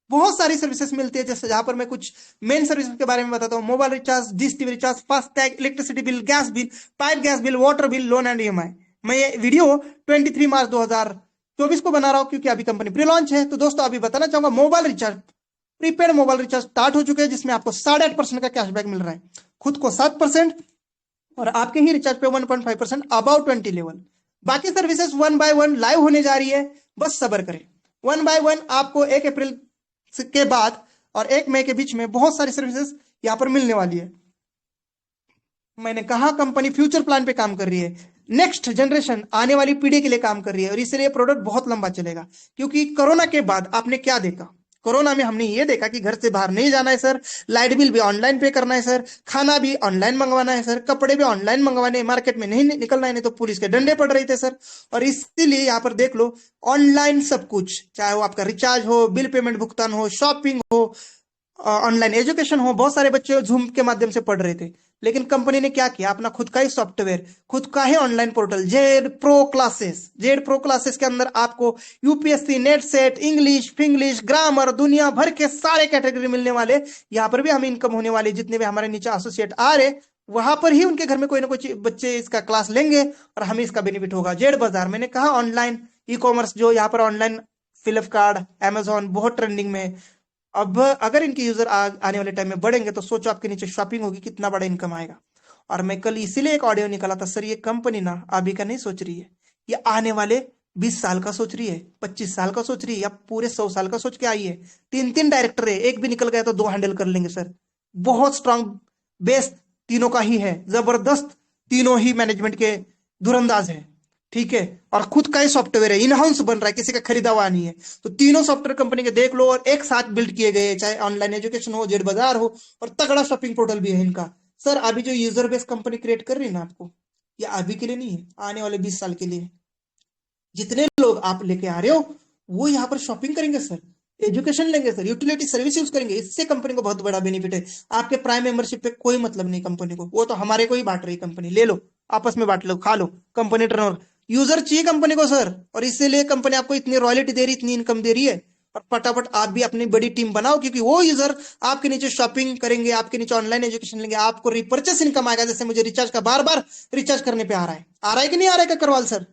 बहुत सारी सर्विसेज मिलती है, जैसे यहाँ पर मैं कुछ मेन सर्विसेज के बारे में बताता हूँ। Mobile recharge, dish TV recharge, FASTag, electricity bill, gas bill, pipe gas bill, water bill, loan and EMI. मैं ये वीडियो 23 मार्च 2024 को बना रहा हूँ, क्योंकि अभी कंपनी प्री लॉन्च है। तो दोस्तों अभी बताना चाहूंगा, mobile recharge, prepaid mobile recharge start हो चुके हैं, जिसमें आपको 8.5% का कैशबैक मिल रहा है, खुद को 7% और आपके ही रिचार्ज पे 1.5% अबाउट 20 लेवल। बाकी सर्विसेज 1 by 1 लाइव होने जा रही है, बस सब्र करें। 1 by 1 आपको 1 अप्रैल के बाद और 1 मई के बीच में बहुत सारी सर्विसेज यहां पर मिलने वाली है। मैंने कहा कंपनी फ्यूचर प्लान पे काम कर रही है, नेक्स्ट जनरेशन आने वाली पीढ़ी के लिए काम कर रही है, और इसलिए प्रोडक्ट बहुत लंबा चलेगा। क्योंकि कोरोना के बाद आपने क्या देखा, कोरोना में हमने ये देखा कि घर से बाहर नहीं जाना है सर, लाइट बिल भी ऑनलाइन पे करना है सर, खाना भी ऑनलाइन मंगवाना है सर, कपड़े भी ऑनलाइन मंगवाने हैं, मार्केट में नहीं निकलना है, नहीं तो पुलिस के डंडे पड़ रहे थे सर। और इसीलिए यहाँ पर देख लो, ऑनलाइन सब कुछ, चाहे वो आपका रिचार्ज हो, बिल पेमेंट भुगतान हो, शॉपिंग हो, ऑनलाइन एजुकेशन हो। बहुत सारे बच्चे जूम के माध्यम से पढ़ रहे थे, लेकिन कंपनी ने क्या किया, अपना खुद का ही सॉफ्टवेयर, खुद का ही online portal, Z pro classes. Z pro classes के अंदर आपको UPSC, NET SET, English, Finglish, grammar, दुनिया भर के सारे कैटेगरी मिलने वाले। यहाँ पर भी हमें इनकम होने वाली, जितने भी हमारे नीचे एसोसिएट आ रहे, वहां पर ही उनके घर में कोई ना कोई बच्चे इसका क्लास लेंगे और हमें इसका बेनिफिट होगा। जेड बाजार, मैंने कहा ऑनलाइन ई कॉमर्स, जो यहाँ पर ऑनलाइन फ्लिपकार्ट, अमेजोन बहुत ट्रेंडिंग में, अब अगर इनके यूजर आने वाले टाइम में बढ़ेंगे तो सोचो आपके नीचे शॉपिंग होगी, कितना बड़ा इनकम आएगा। और मैं कल इसीलिए एक ऑडियो निकाला था, सर ये कंपनी ना अभी का नहीं सोच रही है, ये आने वाले 20 साल का सोच रही है, 25 साल का सोच रही है, या पूरे 100 साल का सोच के आई है। 3 3 डायरेक्टर है, एक भी निकल गया तो 2 हैंडल कर लेंगे सर। बहुत स्ट्रांग बेस तीनों का ही है, जबरदस्त। तीनों ही मैनेजमेंट के धुरंदाज है, ठीक है। और खुद का ही सॉफ्टवेयर है, इन हाउस बन रहा है, किसी का खरीदा हुआ नहीं है। तो तीनों सॉफ्टवेयर कंपनी के देख लो, और एक साथ बिल्ड किए गए, चाहे ऑनलाइन एजुकेशन हो, जेड बाजार हो, और तगड़ा शॉपिंग पोर्टल भी है इनका। सर अभी जो यूजर बेस कंपनी क्रिएट कर रही है ना आपको, ये अभी के लिए नहीं है, आने वाले 20 साल के लिए। जितने लोग आप लेके आ रहे हो वो यहाँ पर शॉपिंग करेंगे सर, एजुकेशन लेंगे सर, यूटिलिटी सर्विस यूज करेंगे। इससे कंपनी को बहुत बड़ा बेनिफिट है। आपके प्राइम मेंबरशिप पे कोई मतलब नहीं कंपनी को, वो तो हमारे को ही बांट रही कंपनी। ले लो, आपस में बांट लो, खा लो कंपनी टर्नओवर। यूजर चाहिए कंपनी को सर, और इसीलिए कंपनी आपको इतनी रॉयल्टी दे रही, इतनी इनकम दे रही है। और फटाफट आप भी अपनी बड़ी टीम बनाओ, क्योंकि वो यूजर आपके नीचे शॉपिंग करेंगे, आपके नीचे ऑनलाइन एजुकेशन लेंगे, आपको रिपर्चेस इनकम आएगा। जैसे मुझे रिचार्ज का बार बार रिचार्ज करने पे आ रहा है कि नहीं आ रहा है ककरवाल सर?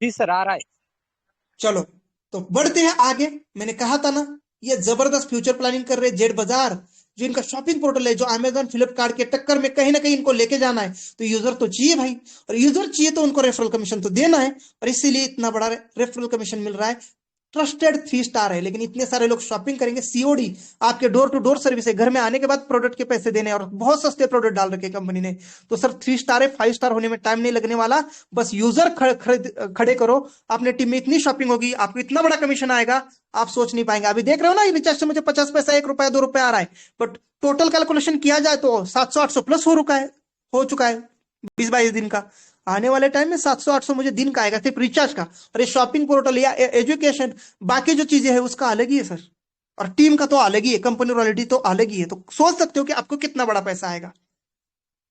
जी सर, आ रहा है। चलो तो बढ़ते हैं आगे। मैंने कहा था ना, ये जबरदस्त फ्यूचर प्लानिंग कर रहे हैं जेड बाजार, जो इनका शॉपिंग पोर्टल है, जो अमेजन फ्लिपकार्ट के टक्कर में कहीं ना कहीं इनको लेके जाना है। तो यूजर तो चाहिए भाई, और यूजर चाहिए तो उनको रेफरल कमीशन तो देना है, और इसीलिए इतना बड़ा रेफरल कमीशन मिल रहा है। ट्रस्टेड 3 स्टार है, लेकिन इतने सारे लोग शॉपिंग करेंगे। सीओडी, आपके डोर टू डोर सर्विस है, घर में आने के बाद प्रोडक्ट के पैसे देने, और बहुत सस्ते प्रोडक्ट डाल रखे कंपनी ने। तो सर 3 स्टार है, 5 स्टार होने में टाइम नहीं लगने वाला। बस यूजर खड़े करो, अपने टीम में इतनी शॉपिंग होगी, आपको इतना बड़ा कमीशन आएगा, आप सोच नहीं पाएंगे। अभी देख रहे हो ना, रिचार्ज से मुझे 50 पैसा, 1 रुपया, 2 रुपया आ रहा है, बट टोटल कैलकुलेशन किया जाए तो 700 800 प्लस हो चुका है 20 22 दिन का। आने वाले टाइम में 700 800 मुझे दिन का आएगा सिर्फ रिचार्ज का। और ये शॉपिंग पोर्टल या एजुकेशन, बाकी जो चीजें है उसका अलग ही है सर, और टीम का तो अलग ही है, कंपनी रॉयल्टी तो अलग ही है। तो सोच सकते हो कि आपको कितना बड़ा पैसा आएगा।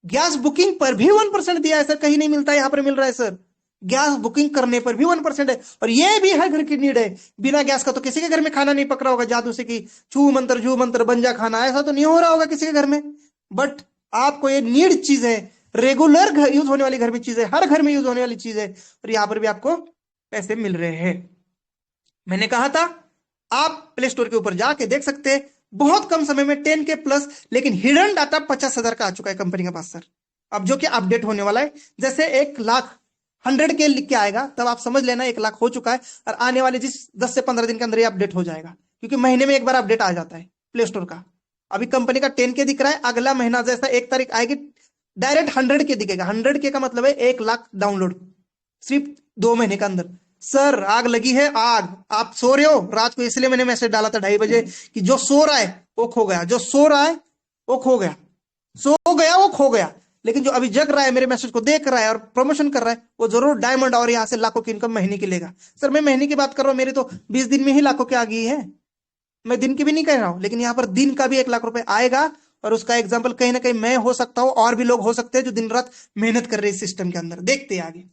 गैस बुकिंग पर भी 1% दिया है सर, कहीं नहीं मिलता है, यहाँ पर मिल रहा है सर। गैस बुकिंग करने पर भी 1% है, और ये भी हर घर की नीड है। बिना गैस का तो किसी के घर में खाना नहीं पक रहा होगा जादू से, कि छू मंत्र बन जा खाना, ऐसा तो नहीं हो रहा होगा किसी के घर में। बट आपको ये नीड चीज है, रेगुलर यूज होने वाली घर में चीज है, हर घर में यूज होने वाली चीज है, और यहां पर भी आपको पैसे मिल रहे हैं। मैंने कहा था आप प्ले स्टोर के ऊपर जाके देख सकते हैं, बहुत कम समय में 10K प्लस, लेकिन हिडन डाटा 50,000 का आ चुका है कंपनी के पास सर। अब जो कि अपडेट होने वाला है, जैसे 1 लाख 100K लिख के आएगा, तब आप समझ लेना 1 लाख हो चुका है। और आने वाले जिस 10 से 15 दिन के अंदर ये अपडेट हो जाएगा, क्योंकि महीने में एक बार अपडेट आ जाता है प्ले स्टोर का। अभी कंपनी का 10K दिख रहा है, अगला महीना जैसा 1 तारीख आएगी, डायरेक्ट 100K दिखेगा। 100K का मतलब है 1 लाख डाउनलोड सिर्फ 2 महीने के अंदर। सर आग लगी है, आग। आप सो रहे हो रात को, इसलिए मैंने मैसेज डाला था 2:30 बजे, कि जो सो रहा है वो खो गया, जो सो रहा है वो खो गया, सो गया वो खो गया। लेकिन जो अभी जग रहा है, मेरे मैसेज को देख रहा है और प्रमोशन कर रहा है, वो जरूर डायमंड और यहां से लाखों की इनकम महीने की लेगा। सर मैं महीने की बात कर रहा हूं, मेरी तो 20 दिन में ही लाखों की आ गई है। मैं दिन की भी नहीं कह रहा हूं, लेकिन यहाँ पर दिन का भी 1 लाख रुपए आएगा। और उसका एग्जाम्पल कहीं ना कहीं मैं हो सकता हूं, और भी लोग हो सकते हैं जो दिन रात मेहनत कर रहे हैं इस सिस्टम के अंदर। देखते हैं आगे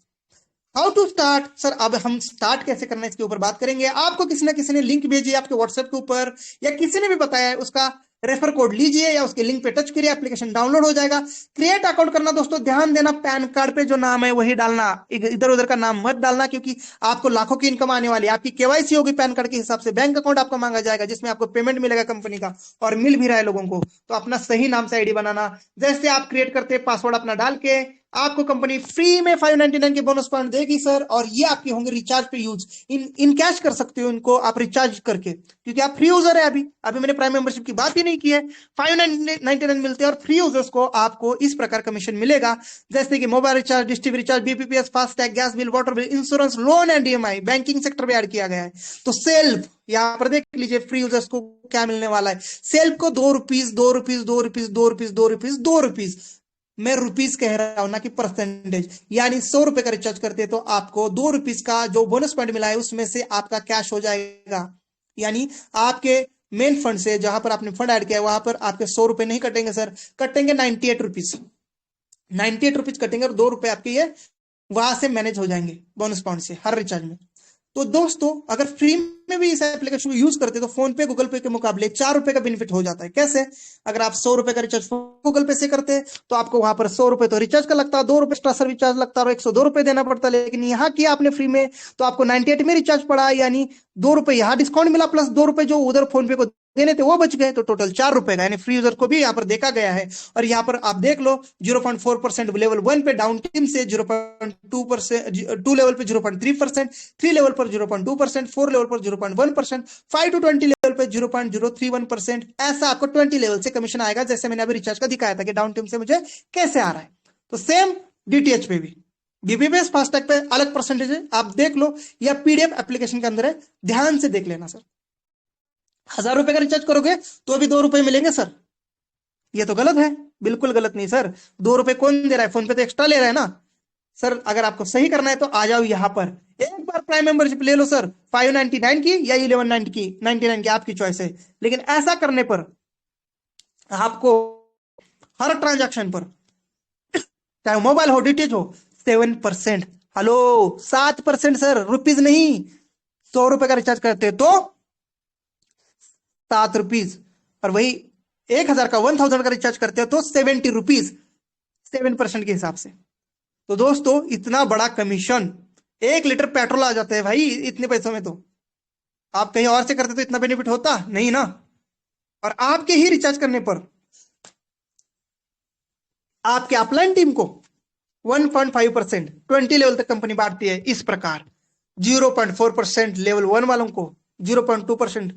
हाउ टू स्टार्ट। सर अब हम स्टार्ट कैसे करना है इसके ऊपर बात करेंगे। आपको किसी ना किसी ने लिंक भेजी है आपके व्हाट्सएप के ऊपर, या किसी ने भी बताया है, उसका रेफर कोड लीजिए या उसके लिंक पे टच करिए, एप्लीकेशन डाउनलोड हो जाएगा। क्रिएट अकाउंट करना दोस्तों, ध्यान देना, पैन कार्ड पे जो नाम है वही डालना, इधर उधर का नाम मत डालना, क्योंकि आपको लाखों की इनकम आने वाली है। आपकी केवाईसी होगी पैन कार्ड के हिसाब से, बैंक अकाउंट आपको मांगा जाएगा, जिसमें आपको पेमेंट मिलेगा कंपनी का, और मिल भी रहा है लोगों को। तो अपना सही नाम से आईडी बनाना, जैसे आप क्रिएट करते हैं पासवर्ड अपना डाल के, आपको कंपनी फ्री में 599 के बोनस पॉइंट देगी सर। और ये आपके होंगे रिचार्ज पे यूज, इन कैश कर सकते हो इनको आप रिचार्ज करके, क्योंकि आप फ्री यूजर है। अभी मैंने प्राइम मेंबरशिप की बात ही नहीं की है। 599 मिलते हैं, और फ्री यूजर्स को आपको इस प्रकार कमीशन मिलेगा, जैसे कि mobile recharge, dish TV recharge, BPPS, FASTag, gas bill, water bill, insurance, loan and EMI. Banking sector में ऐड किया गया है। तो सेल्फ यहाँ पर देख लीजिए फ्री यूजर्स को क्या मिलने वाला है। सेल्फ को 2 rupees, 2 rupees, 2 rupees, 2 rupees, 2 rupees, 2 rupees. मैं रुपीज कह रहा हूं ना कि परसेंटेज। यानी 100 रुपए का रिचार्ज करते हैं तो आपको 2 रुपीज का जो बोनस पॉइंट मिला है उसमें से आपका कैश हो जाएगा। यानी आपके मेन फंड से, जहां पर आपने फंड ऐड किया है, वहां पर आपके 100 रुपए नहीं कटेंगे सर, कटेंगे 98 रुपीज। 98 रुपीज कटेंगे, और 2 रुपए आपके ये वहां से मैनेज हो जाएंगे बोनस पॉइंट से हर रिचार्ज में। तो दोस्तों अगर फ्री में भी इस एप्लीकेशन को यूज करते तो फोन पे गूगल पे के मुकाबले 4 रुपए का बेनिफिट हो जाता है। कैसे? अगर आप 100 रुपए का रिचार्ज गूगल पे से करते तो आपको वहां पर 100 रुपए तो रिचार्ज का लगता है, 2 रुपए एक्स्ट्रा सर्विस चार्ज लगता है, और 102 रुपए देना पड़ता है। लेकिन यहाँ किया आपने फ्री में, तो आपको 98 में रिचार्ज पड़ा, यानी 2 रुपए यहाँ डिस्काउंट मिला, प्लस 2 रुपए जो उधर फोन पे को देने थे वो बच गए, तो टोटल 4 रुपए का, यानी फ्री यूजर को भी यहाँ पर देखा गया है। और यहाँ पर आप देख लो 0.4% लेवल 1 पे डाउन टीम से, 0.2% 2 लेवल पे 0.3%, 3 लेवल पर 0.2%, 4 लेवल पर 0.1%, 5 to 20 लेवल पे 0.031%। ऐसा आपको 20 लेवल से कमीशन आएगा, जैसे मैंने अभी रिचार्ज का दिखाया था कि डाउन टीम से मुझे कैसे आ रहा है। तो सेम डीटीएच पे भी, बीबीपीएस फास्टैग पे अलग परसेंटेज है, आप देख लो, या पीडीएफ एप्लीकेशन के अंदर है, ध्यान से देख लेना सर। 1000 रुपए का रिचार्ज करोगे तो अभी 2 रुपए मिलेंगे सर, ये तो गलत है, बिल्कुल गलत नहीं सर। 2 रुपए कौन दे रहा है, फोन पे तो एक्स्ट्रा ले रहा है ना सर। अगर आपको सही करना है तो आ जाओ यहाँ पर, एक बार प्राइम मेंबरशिप ले लो सर, 599 की या 1190 की, 99 की, आपकी चॉइस है। लेकिन ऐसा करने पर आपको हर ट्रांजैक्शन पर, चाहे मोबाइल हो डीटीएच हो, 7%, हेलो 7% सर, रुपीज नहीं। 100 रुपए का रिचार्ज करते तो 7 रुपीज, और वही 1000 का 1000 का रिचार्ज करते हो तो 70 रुपीज, 7% के हिसाब से। तो दोस्तों इतना बड़ा कमीशन, 1 लीटर पेट्रोल आ जाता है भाई इतने पैसों में। तो आप कहीं और से करते तो इतना बेनिफिट होता नहीं ना। और आपके ही रिचार्ज करने पर आपके अपलाइन टीम को 1.5% 20 लेवल तक कंपनी बांटती है इस प्रकार। 0.4% लेवल 1 वालों को, 0.2%,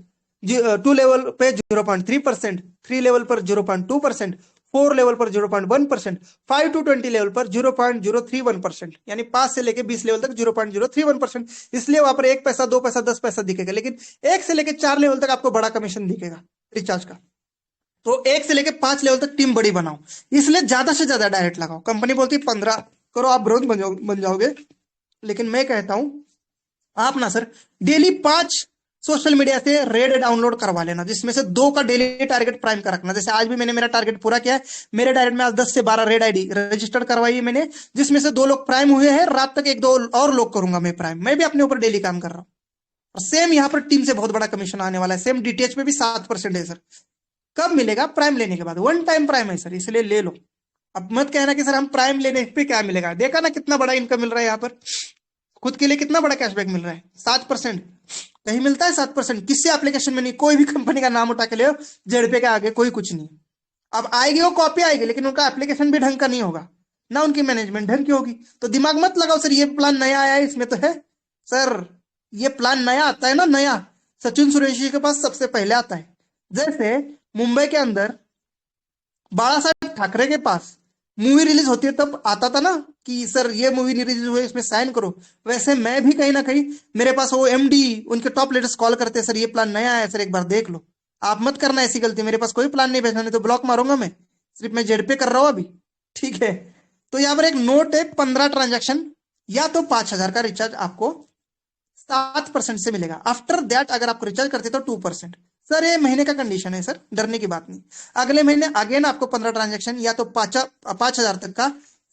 2 लेवल पे 0.3%, 3 लेवल पर 0.2%, 4 लेवल पर 0.1%, 5 to 20 लेवल पर 0.031%, यानी 5 से लेके 20 लेवल तक 0.031%। इसलिए वहां पर 1 पैसा 2 पैसा 10 पैसा दिखेगा, लेकिन 1 से लेके 4 लेवल तक आपको बड़ा कमीशन दिखेगा रिचार्ज का। तो 1 से लेके 5 लेवल तक टीम बड़ी बनाओ, इसलिए ज्यादा से ज्यादा डायरेक्ट लगाओ। कंपनी बोलती है 15 करो आप ब्रोंज बन जाओगे, लेकिन मैं कहता हूं आप ना सर डेली 5 सोशल मीडिया से रेड डाउनलोड करवा लेना, जिसमें से 2 का डेली टारगेट प्राइम का रखना। जैसे आज भी मैंने मेरा टारगेट पूरा किया है, मेरे डायरेक्ट में आज 10 से 12 रेड आईडी रजिस्टर्ड करवाई है मैंने, जिसमें से 2 लोग प्राइम हुए हैं। रात तक 1-2 और लोग करूंगा मैं प्राइम, मैं भी अपने ऊपर डेली काम कर रहा हूं। और सेम यहाँ पर टीम से बहुत बड़ा कमीशन आने वाला है। सेम डीटीएच पे भी 7% है सर। कब मिलेगा? प्राइम लेने के बाद, 1 टाइम प्राइम है सर, इसलिए ले लो। अब मत कहना कि सर हम प्राइम लेने पे क्या मिलेगा। देखा ना कितना बड़ा इनकम मिल रहा है यहाँ पर, खुद के लिए कितना बड़ा कैशबैक मिल रहा है, 7%। कहीं मिलता है 7%? किसी एप्लीकेशन में नहीं। कोई भी कंपनी का नाम उठा के ले, जेडपे के आगे कोई कुछ नहीं। अब आएगी वो कॉपी आएगी, लेकिन उनका एप्लीकेशन भी ढंग का नहीं होगा ना, उनकी मैनेजमेंट ढंग की होगी। तो दिमाग मत लगाओ सर ये प्लान नया आया है इसमें तो है सर, ये प्लान नया आता है ना, नया सचिन सुरेश के पास सबसे पहले आता है। जैसे मुंबई के अंदर बाला साहब ठाकरे के पास मूवी रिलीज होती है तब आता था ना कि सर ये मूवी रिलीज हुई इसमें साइन करो, वैसे मैं भी कहीं ना कहीं मेरे पास वो एमडी उनके टॉप लीडर्स कॉल करते हैं, सर ये प्लान नया है सर एक बार देख लो। आप मत करना ऐसी गलती, मेरे पास कोई प्लान नहीं भेजना, नहीं तो ब्लॉक मारूंगा मैं, सिर्फ मैं जेड पे कर रहा हूं अभी, ठीक है। तो यहाँ पर एक नोट है, 15 ट्रांजेक्शन या तो 5000 का रिचार्ज आपको 7% से मिलेगा। आफ्टर दैट अगर आपको रिचार्ज करते तो 2%। सर ये महीने का कंडीशन है सर, डरने की बात नहीं। अगले महीने अगेन आपको 15 ट्रांजेक्शन या तो 5000 तक का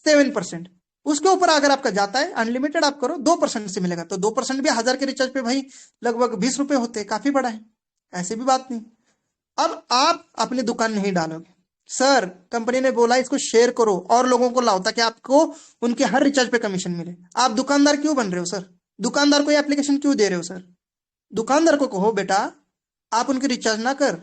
7%। उसके ऊपर अगर आपका जाता है अनलिमिटेड आप करो 2% से मिलेगा। तो 2% भी 1000 के रिचार्ज पे भाई लगभग 20 रुपए होते हैं, काफी बड़ा है, ऐसी भी बात नहीं। अब आप अपनी दुकान नहीं डालोगे सर, कंपनी ने बोला इसको शेयर करो और लोगों को लाओ ताकि आपको उनके हर रिचार्ज पे कमीशन मिले। आप दुकानदार क्यों बन रहे हो सर? दुकानदार को ये एप्लीकेशन क्यों दे रहे हो सर? दुकानदार को कहो बेटा आप उनके रिचार्ज ना कर,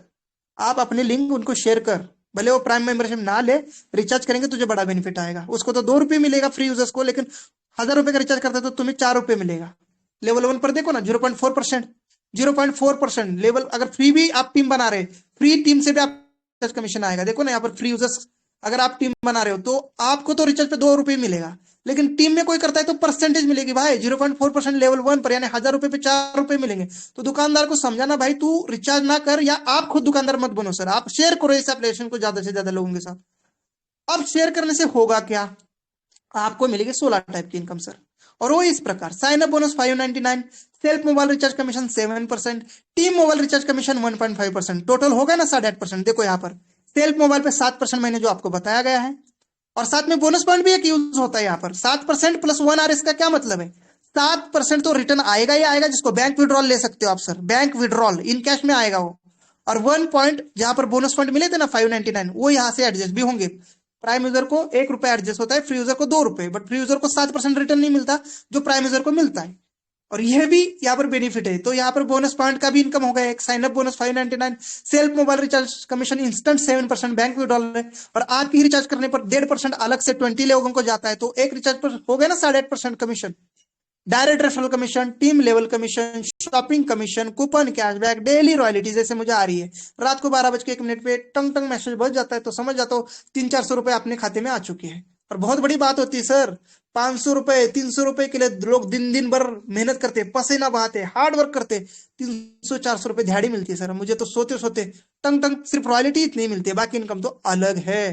आप अपने लिंक उनको शेयर कर, भले वो प्राइम मेंबरशिप ना ले, रिचार्ज करेंगे तुझे बड़ा बेनिफिट आएगा। उसको तो 2 रुपये मिलेगा फ्री यूजर्स को, लेकिन 1000 रुपए का रिचार्ज करता है तो तुम्हें 4 रुपये मिलेगा। लेवल 1 पर देखो ना 0.4%, 0.4% लेवल। अगर फ्री भी आप टीम बना रहे, फ्री टीम से भी आप कमीशन आएगा। देखो ना यहाँ पर फ्री यूजर्स अगर आप टीम बना रहे हो तो आपको तो रिचार्ज पे 2 रुपये मिलेगा, लेकिन टीम में कोई करता है तो परसेंटेज मिलेगी भाई 0.4% लेवल 1 पर, यानी 1000 रुपए पे 4 रुपए मिलेंगे। तो दुकानदार को समझाना भाई तू रिचार्ज ना कर, या आप खुद दुकानदार मत बनो सर, आप शेयर करो इस एप्लीकेशन को ज्यादा से ज्यादा लोगों के साथ। अब शेयर करने से होगा क्या, आपको मिलेगी 16 टाइप की इनकम सर। और वो इस प्रकार, sign up bonus 599, self mobile recharge commission 7%, team mobile recharge commission 1.5%, total होगा ना 8.5%। देखो यहाँ पर सेल्फ मोबाइल पे 7% मैंने जो आपको बताया गया है, और साथ में बोनस पॉइंट भी एक यूज होता है यहाँ पर 7% प्लस 1 आर। इसका क्या मतलब है? 7% तो रिटर्न आएगा ही आएगा, जिसको बैंक विड्रॉल ले सकते हो आप sir, bank withdrawal in cash में आएगा वो। और 1 पॉइंट जहां पर बोनस पॉइंट मिले थे ना 599, वो यहाँ से एडजस्ट भी होंगे। प्राइम यूजर को 1 रुपया एडजस्ट होता है, फ्री यूजर को 2 रुपए, बट फ्री यूजर को 7% रिटर्न नहीं मिलता जो प्राइम यूजर को मिलता है। और यह भी यहाँ पर बेनिफिट है। तो यहाँ पर बोनस पॉइंट का भी इनकम हो गया, एक sign up bonus 599, self mobile recharge commission instant 7%, bank withdrawal है, और आप ही रिचार्ज करने पर 1.5% अलग से 20 लोगों को जाता है, तो एक रिचार्ज पर हो गया ना 8.5% commission. Direct referral commission, team level commission, shopping commission, coupon, cashback, daily royalty जैसे मुझे आ रही है। रात को 12:01 पे टंग टंग मैसेज बज जाता है तो समझ जाता हूँ 300-400 रुपए अपने खाते में आ चुके हैं। और बहुत बड़ी बात होती है सर, 500 रुपए 300 रुपए के लिए लोग दिन दिन भर मेहनत करते, पसीना बहाते, हार्ड वर्क करते, 300-400 रुपए दिहाड़ी मिलती है सर। मुझे तो सोते सोते टंग टंग सिर्फ रॉयल्टी इतनी मिलती है, बाकी इनकम तो अलग है।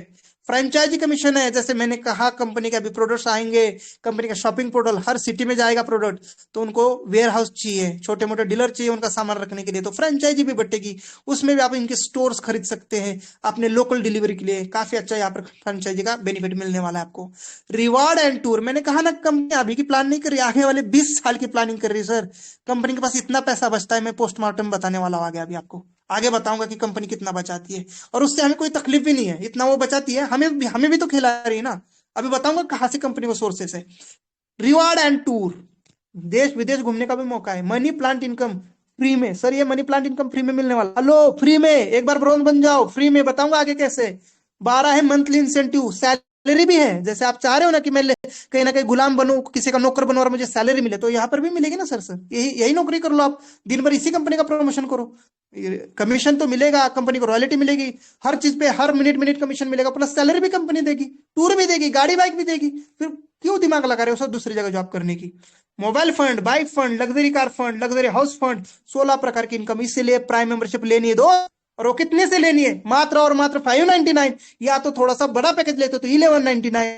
फ्रेंचाइजी कमीशन है, जैसे मैंने कहा कंपनी के अभी प्रोडक्ट्स आएंगे, कंपनी का शॉपिंग पोर्टल हर सिटी में जाएगा प्रोडक्ट, तो उनको वेयर हाउस चाहिए, छोटे मोटे डीलर चाहिए उनका सामान रखने के लिए, तो फ्रेंचाइजी भी बटेगी, उसमें भी आप इनके स्टोर्स खरीद सकते हैं अपने लोकल डिलीवरी के लिए। काफी अच्छा यहाँ पर फ्रेंचाइजी का बेनिफिट मिलने वाला है आपको। रिवार्ड एंड टूर, मैंने कहा ना कंपनी अभी की प्लान नहीं कर रही, आगे वाले 20 साल की प्लानिंग कर रही है सर। कंपनी के पास इतना पैसा बचता है, मैं पोस्टमार्टम बताने वाला हूं आगे, अभी आपको आगे बताऊंगा कि कंपनी कितना बचाती है, और उससे हमें कोई तकलीफ भी नहीं है, इतना वो बचाती है, हमें भी तो खिला रही है ना। अभी बताऊंगा कहां से कंपनी को सोर्सेस है। रिवार्ड एंड टूर, देश विदेश घूमने का भी मौका है। मनी प्लांट इनकम फ्री में, सर ये मनी प्लांट इनकम फ्री में मिलने वाला, हेलो फ्री में, एक बार ब्रोंज बन जाओ, फ्री में बताऊंगा आगे कैसे। 12 है मंथली इंसेंटिव, सैलरी भी है, जैसे आप चाह रहे हो ना कि मैं कहीं ना कहीं गुलाम बनूं, किसी का नौकर बनूं और मुझे सैलरी मिले, तो यहाँ पर भी मिलेगी ना सर। यही यही नौकरी कर लो आप, दिन भर इसी कंपनी का प्रमोशन करो, कमीशन तो मिलेगा, कंपनी को रॉयल्टी मिलेगी, हर चीज पे हर मिनट मिनट कमीशन मिलेगा, प्लस सैलरी भी कंपनी देगी, टूर भी देगी, गाड़ी बाइक भी देगी। फिर क्यों दिमाग लगा रहे हो सर दूसरी जगह जॉब करने की। Mobile fund, bike fund, luxury car fund, luxury house fund, 16 प्रकार की इनकम। इसीलिए प्राइम मेंबरशिप लेनी है दो, और वो कितने से लेनी है, मात्र और मात्र 599, या तो थोड़ा सा बड़ा पैकेज लेते हो तो 1199,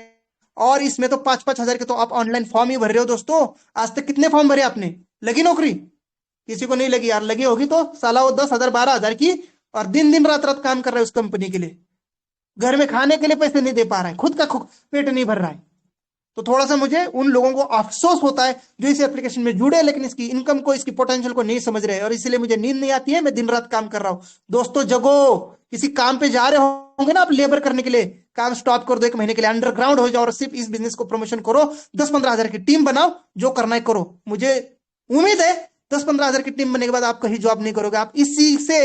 और इसमें तो 5-5 हजार के तो आप ऑनलाइन फॉर्म ही भर रहे हो दोस्तों। आज तक कितने फॉर्म भरे आपने, लगी नौकरी, किसी को नहीं लगी यार, लगी होगी तो साला वो 10,000 12,000 की, और दिन दिन रात रात काम कर रहा है उस कंपनी के लिए, घर में खाने के लिए पैसे नहीं दे पा रहा है, खुद का पेट नहीं भर रहा है। तो थोड़ा सा मुझे उन लोगों को अफसोस होता है जो इस एप्लीकेशन में जुड़े लेकिन इसकी इनकम को, इसकी पोटेंशियल को नहीं समझ रहे, और इसीलिए मुझे नींद नहीं आती है, मैं दिन रात काम कर रहा हूं। दोस्तों जगो, किसी काम पे जा रहे होंगे ना आप लेबर करने के लिए, काम स्टॉप कर दो 1 महीने के लिए, अंडरग्राउंड हो जाओ और सिर्फ इस बिजनेस को प्रमोशन करो, 10-15 हजार की टीम बनाओ, जो करना है करो। मुझे उम्मीद है 10-15 हजार की टीम बनने के बाद आप कहीं जॉब नहीं करोगे, आप इसी से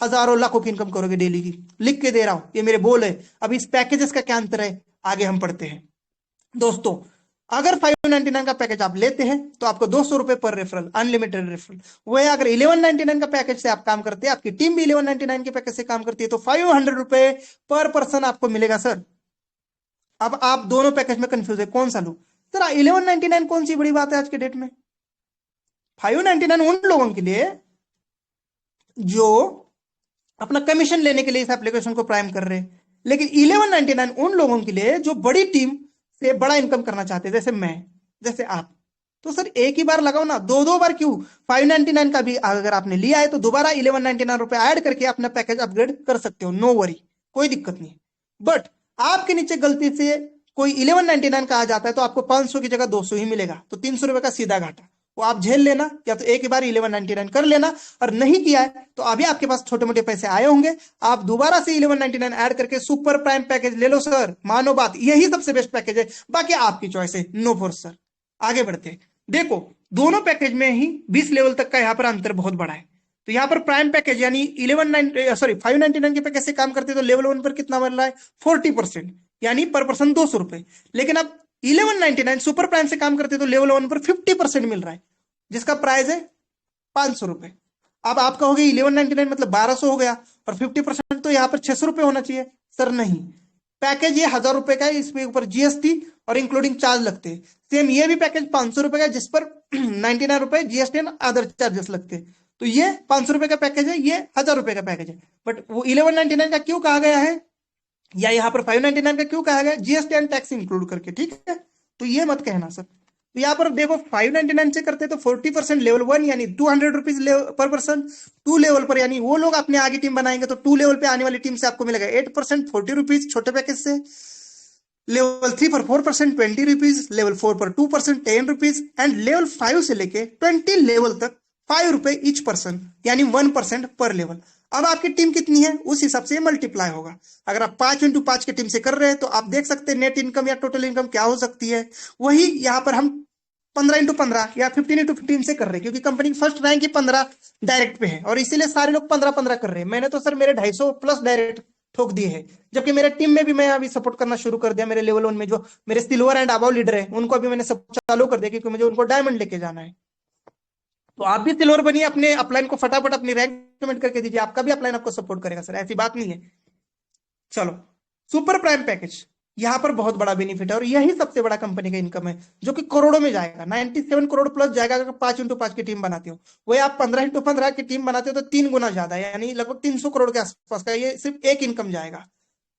हजारों लाखों की इनकम करोगे डेली की, लिख के दे रहा हूं, ये मेरे बोल है। अब इस पैकेजेस का क्या अंतर है आगे हम पढ़ते हैं दोस्तों। अगर 599 का पैकेज आप लेते हैं तो आपको 200 रुपए पर रेफरल, अनलिमिटेड रेफरल। वही अगर 1199 का पैकेज से आप काम करते हैं, आपकी टीम भी 1199 के पैकेज से काम करती है, तो 500 रुपए पर पर्सन आपको मिलेगा सर। अब आप दोनों पैकेज में कंफ्यूज है कौन सा लू सर। 1199 कौन सी बड़ी बात है आज के डेट में, 599 उन लोगों के लिए जो अपना कमीशन लेने के लिए इस एप्लीकेशन को प्राइम कर रहे हैं, लेकिन 1199 उन लोगों के लिए जो बड़ी टीम से बड़ा इनकम करना चाहते हैं, जैसे मैं, जैसे आप। तो सर एक ही बार लगाओ ना, 2-2 बार क्यों। 599 का भी अगर आपने लिया है तो दोबारा 1199 रुपए ऐड करके अपना पैकेज अपग्रेड कर सकते हो, नो वरी, कोई दिक्कत नहीं। बट आपके नीचे गलती से कोई 1199 का आ जाता है तो आपको 500 की जगह 200 ही मिलेगा, तो 300 रुपए का सीधा घाटा, वो आप झेल लेना, या तो एक ही बार 1199 कर लेना, और नहीं किया है तो अभी आपके पास छोटे मोटे पैसे आए होंगे, आप दोबारा से 1199 ऐड करके सुपर प्राइम पैकेज ले लो सर। मानो बात, यही सबसे बेस्ट पैकेज है, बाकी आपकी चॉइस है, नो फोर्स सर। आगे बढ़ते हैं, देखो दोनों पैकेज में ही 20 लेवल तक का यहाँ पर अंतर बहुत बड़ा है। तो यहाँ पर प्राइम पैकेज यानी 599 के पैकेज से काम करते तो लेवल 1 पर कितना मिल रहा है, 40%, यानी पर पर्सन 200 रुपए। लेकिन अब 1199 सुपर प्राइम से काम करते तो लेवल 1 पर 50% मिल रहा है, जिसका प्राइस है 500 रुपए। अब आपका हो गया 1199 मतलब 1200 हो गया, और 50% तो यहाँ पर 600 रुपए होना चाहिए सर। नहीं, पैकेज ये 1000 रुपए का है, इसके ऊपर जीएसटी और इंक्लूडिंग चार्ज लगते हैं। सेम ये भी पैकेज 500 रुपए का है, जिस पर 99 रुपए जीएसटी एंड अदर चार्जेस लगते हैं। तो ये 500 रुपए का पैकेज है, ये 1000 रुपए का पैकेज है। बट वो 1199 का क्यों कहा गया है, या यहाँ पर 599 का क्यों कहा गया, जीएसटी एंड टैक्स इंक्लूड करके, ठीक है। तो ये मत कहना सर। तो यहाँ पर देखो 599 से करते तो 40% लेवल 1 यानी 200 रुपीज पर पर्सन। 2 लेवल पर यानी वो लोग अपने आगे टीम बनाएंगे तो 2 लेवल पे आने वाली टीम से आपको मिलेगा 8%, 40 रुपीज छोटे पैकेज से। लेवल 3 पर 4%, 20 रुपीज। लेवल 4 पर 2%, 10 रुपीज। एंड लेवल 5 से लेके 20 लेवल तक 5 रुपए ईच पर्सन, यानी 1% पर लेवल। अब आपकी टीम कितनी है उस हिसाब से मल्टीप्लाई होगा। अगर आप 5x5 की टीम से कर रहे हैं तो आप देख सकते हैं नेट इनकम या टोटल इनकम क्या हो सकती है। वही यहाँ पर हम 15x15 या 15x15 से कर रहे हैं, क्योंकि कंपनी की फर्स्ट रैंक ही 15 डायरेक्ट पे है और इसीलिए सारे लोग 15-15 कर रहे हैं। मैंने तो सर मेरे 250 प्लस डायरेक्ट ठोक दिए हैं, जबकि मेरे टीम में भी मैं अभी सपोर्ट करना शुरू कर दिया। मेरे लेवल 1 में जो मेरे सिल्वर एंड अबव लीडर है उनको अभी मैंने सब चालू कर दिया, क्योंकि मुझे उनको डायमंड लेके जाना है। तो आप भी सिल्वर बनिए, अपने अपलाइन को फटाफट अपनी रैंक कमेंट करके दीजिए, आपका भी अपलाइन आपको सपोर्ट करेगा सर, ऐसी बात नहीं है। चलो, सुपर प्राइम पैकेज, यहां पर बहुत बड़ा बेनिफिट है और यही सबसे बड़ा कंपनी का इनकम है, जो कि करोड़ों में जाएगा, 97 करोड़ प्लस जाएगा अगर 5x5 की टीम बनाते हो। वही आप 15x15 की टीम बनाते हो तो 3 गुना ज्यादा है, यानी लगभग 300 करोड़ के आसपास का ये सिर्फ एक इनकम जाएगा,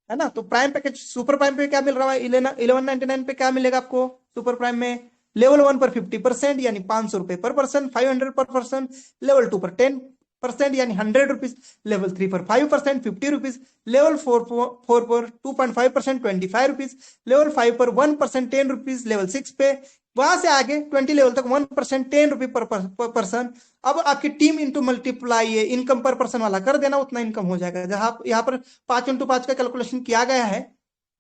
है ना। तो प्राइम पैकेज सुपर प्राइम पे क्या मिल रहा है, 1199 पे क्या मिलेगा आपको सुपर प्राइम में? लेवल 1 पर 50% यानी 500 रुपए पर पर्सन, 500 पर पर्सन। लेवल 2 पर 10% यानी 100 रुपीज। लेवल 3 पर 5% 50 रुपीज। लेवल 4 पर 2.5% 25 रुपीज। लेवल 5 पर 1% 10 रुपीज। लेवल 6 पे वहां से आगे 20 लेवल तक 1% 10 रुपीज पर पर्सन। अब आपकी टीम इंटू मल्टीप्लाई है इनकम पर पर्सन वाला कर देना, उतना इनकम हो जाएगा। जहां यहाँ पर 5x5 का कैलकुलेशन किया गया है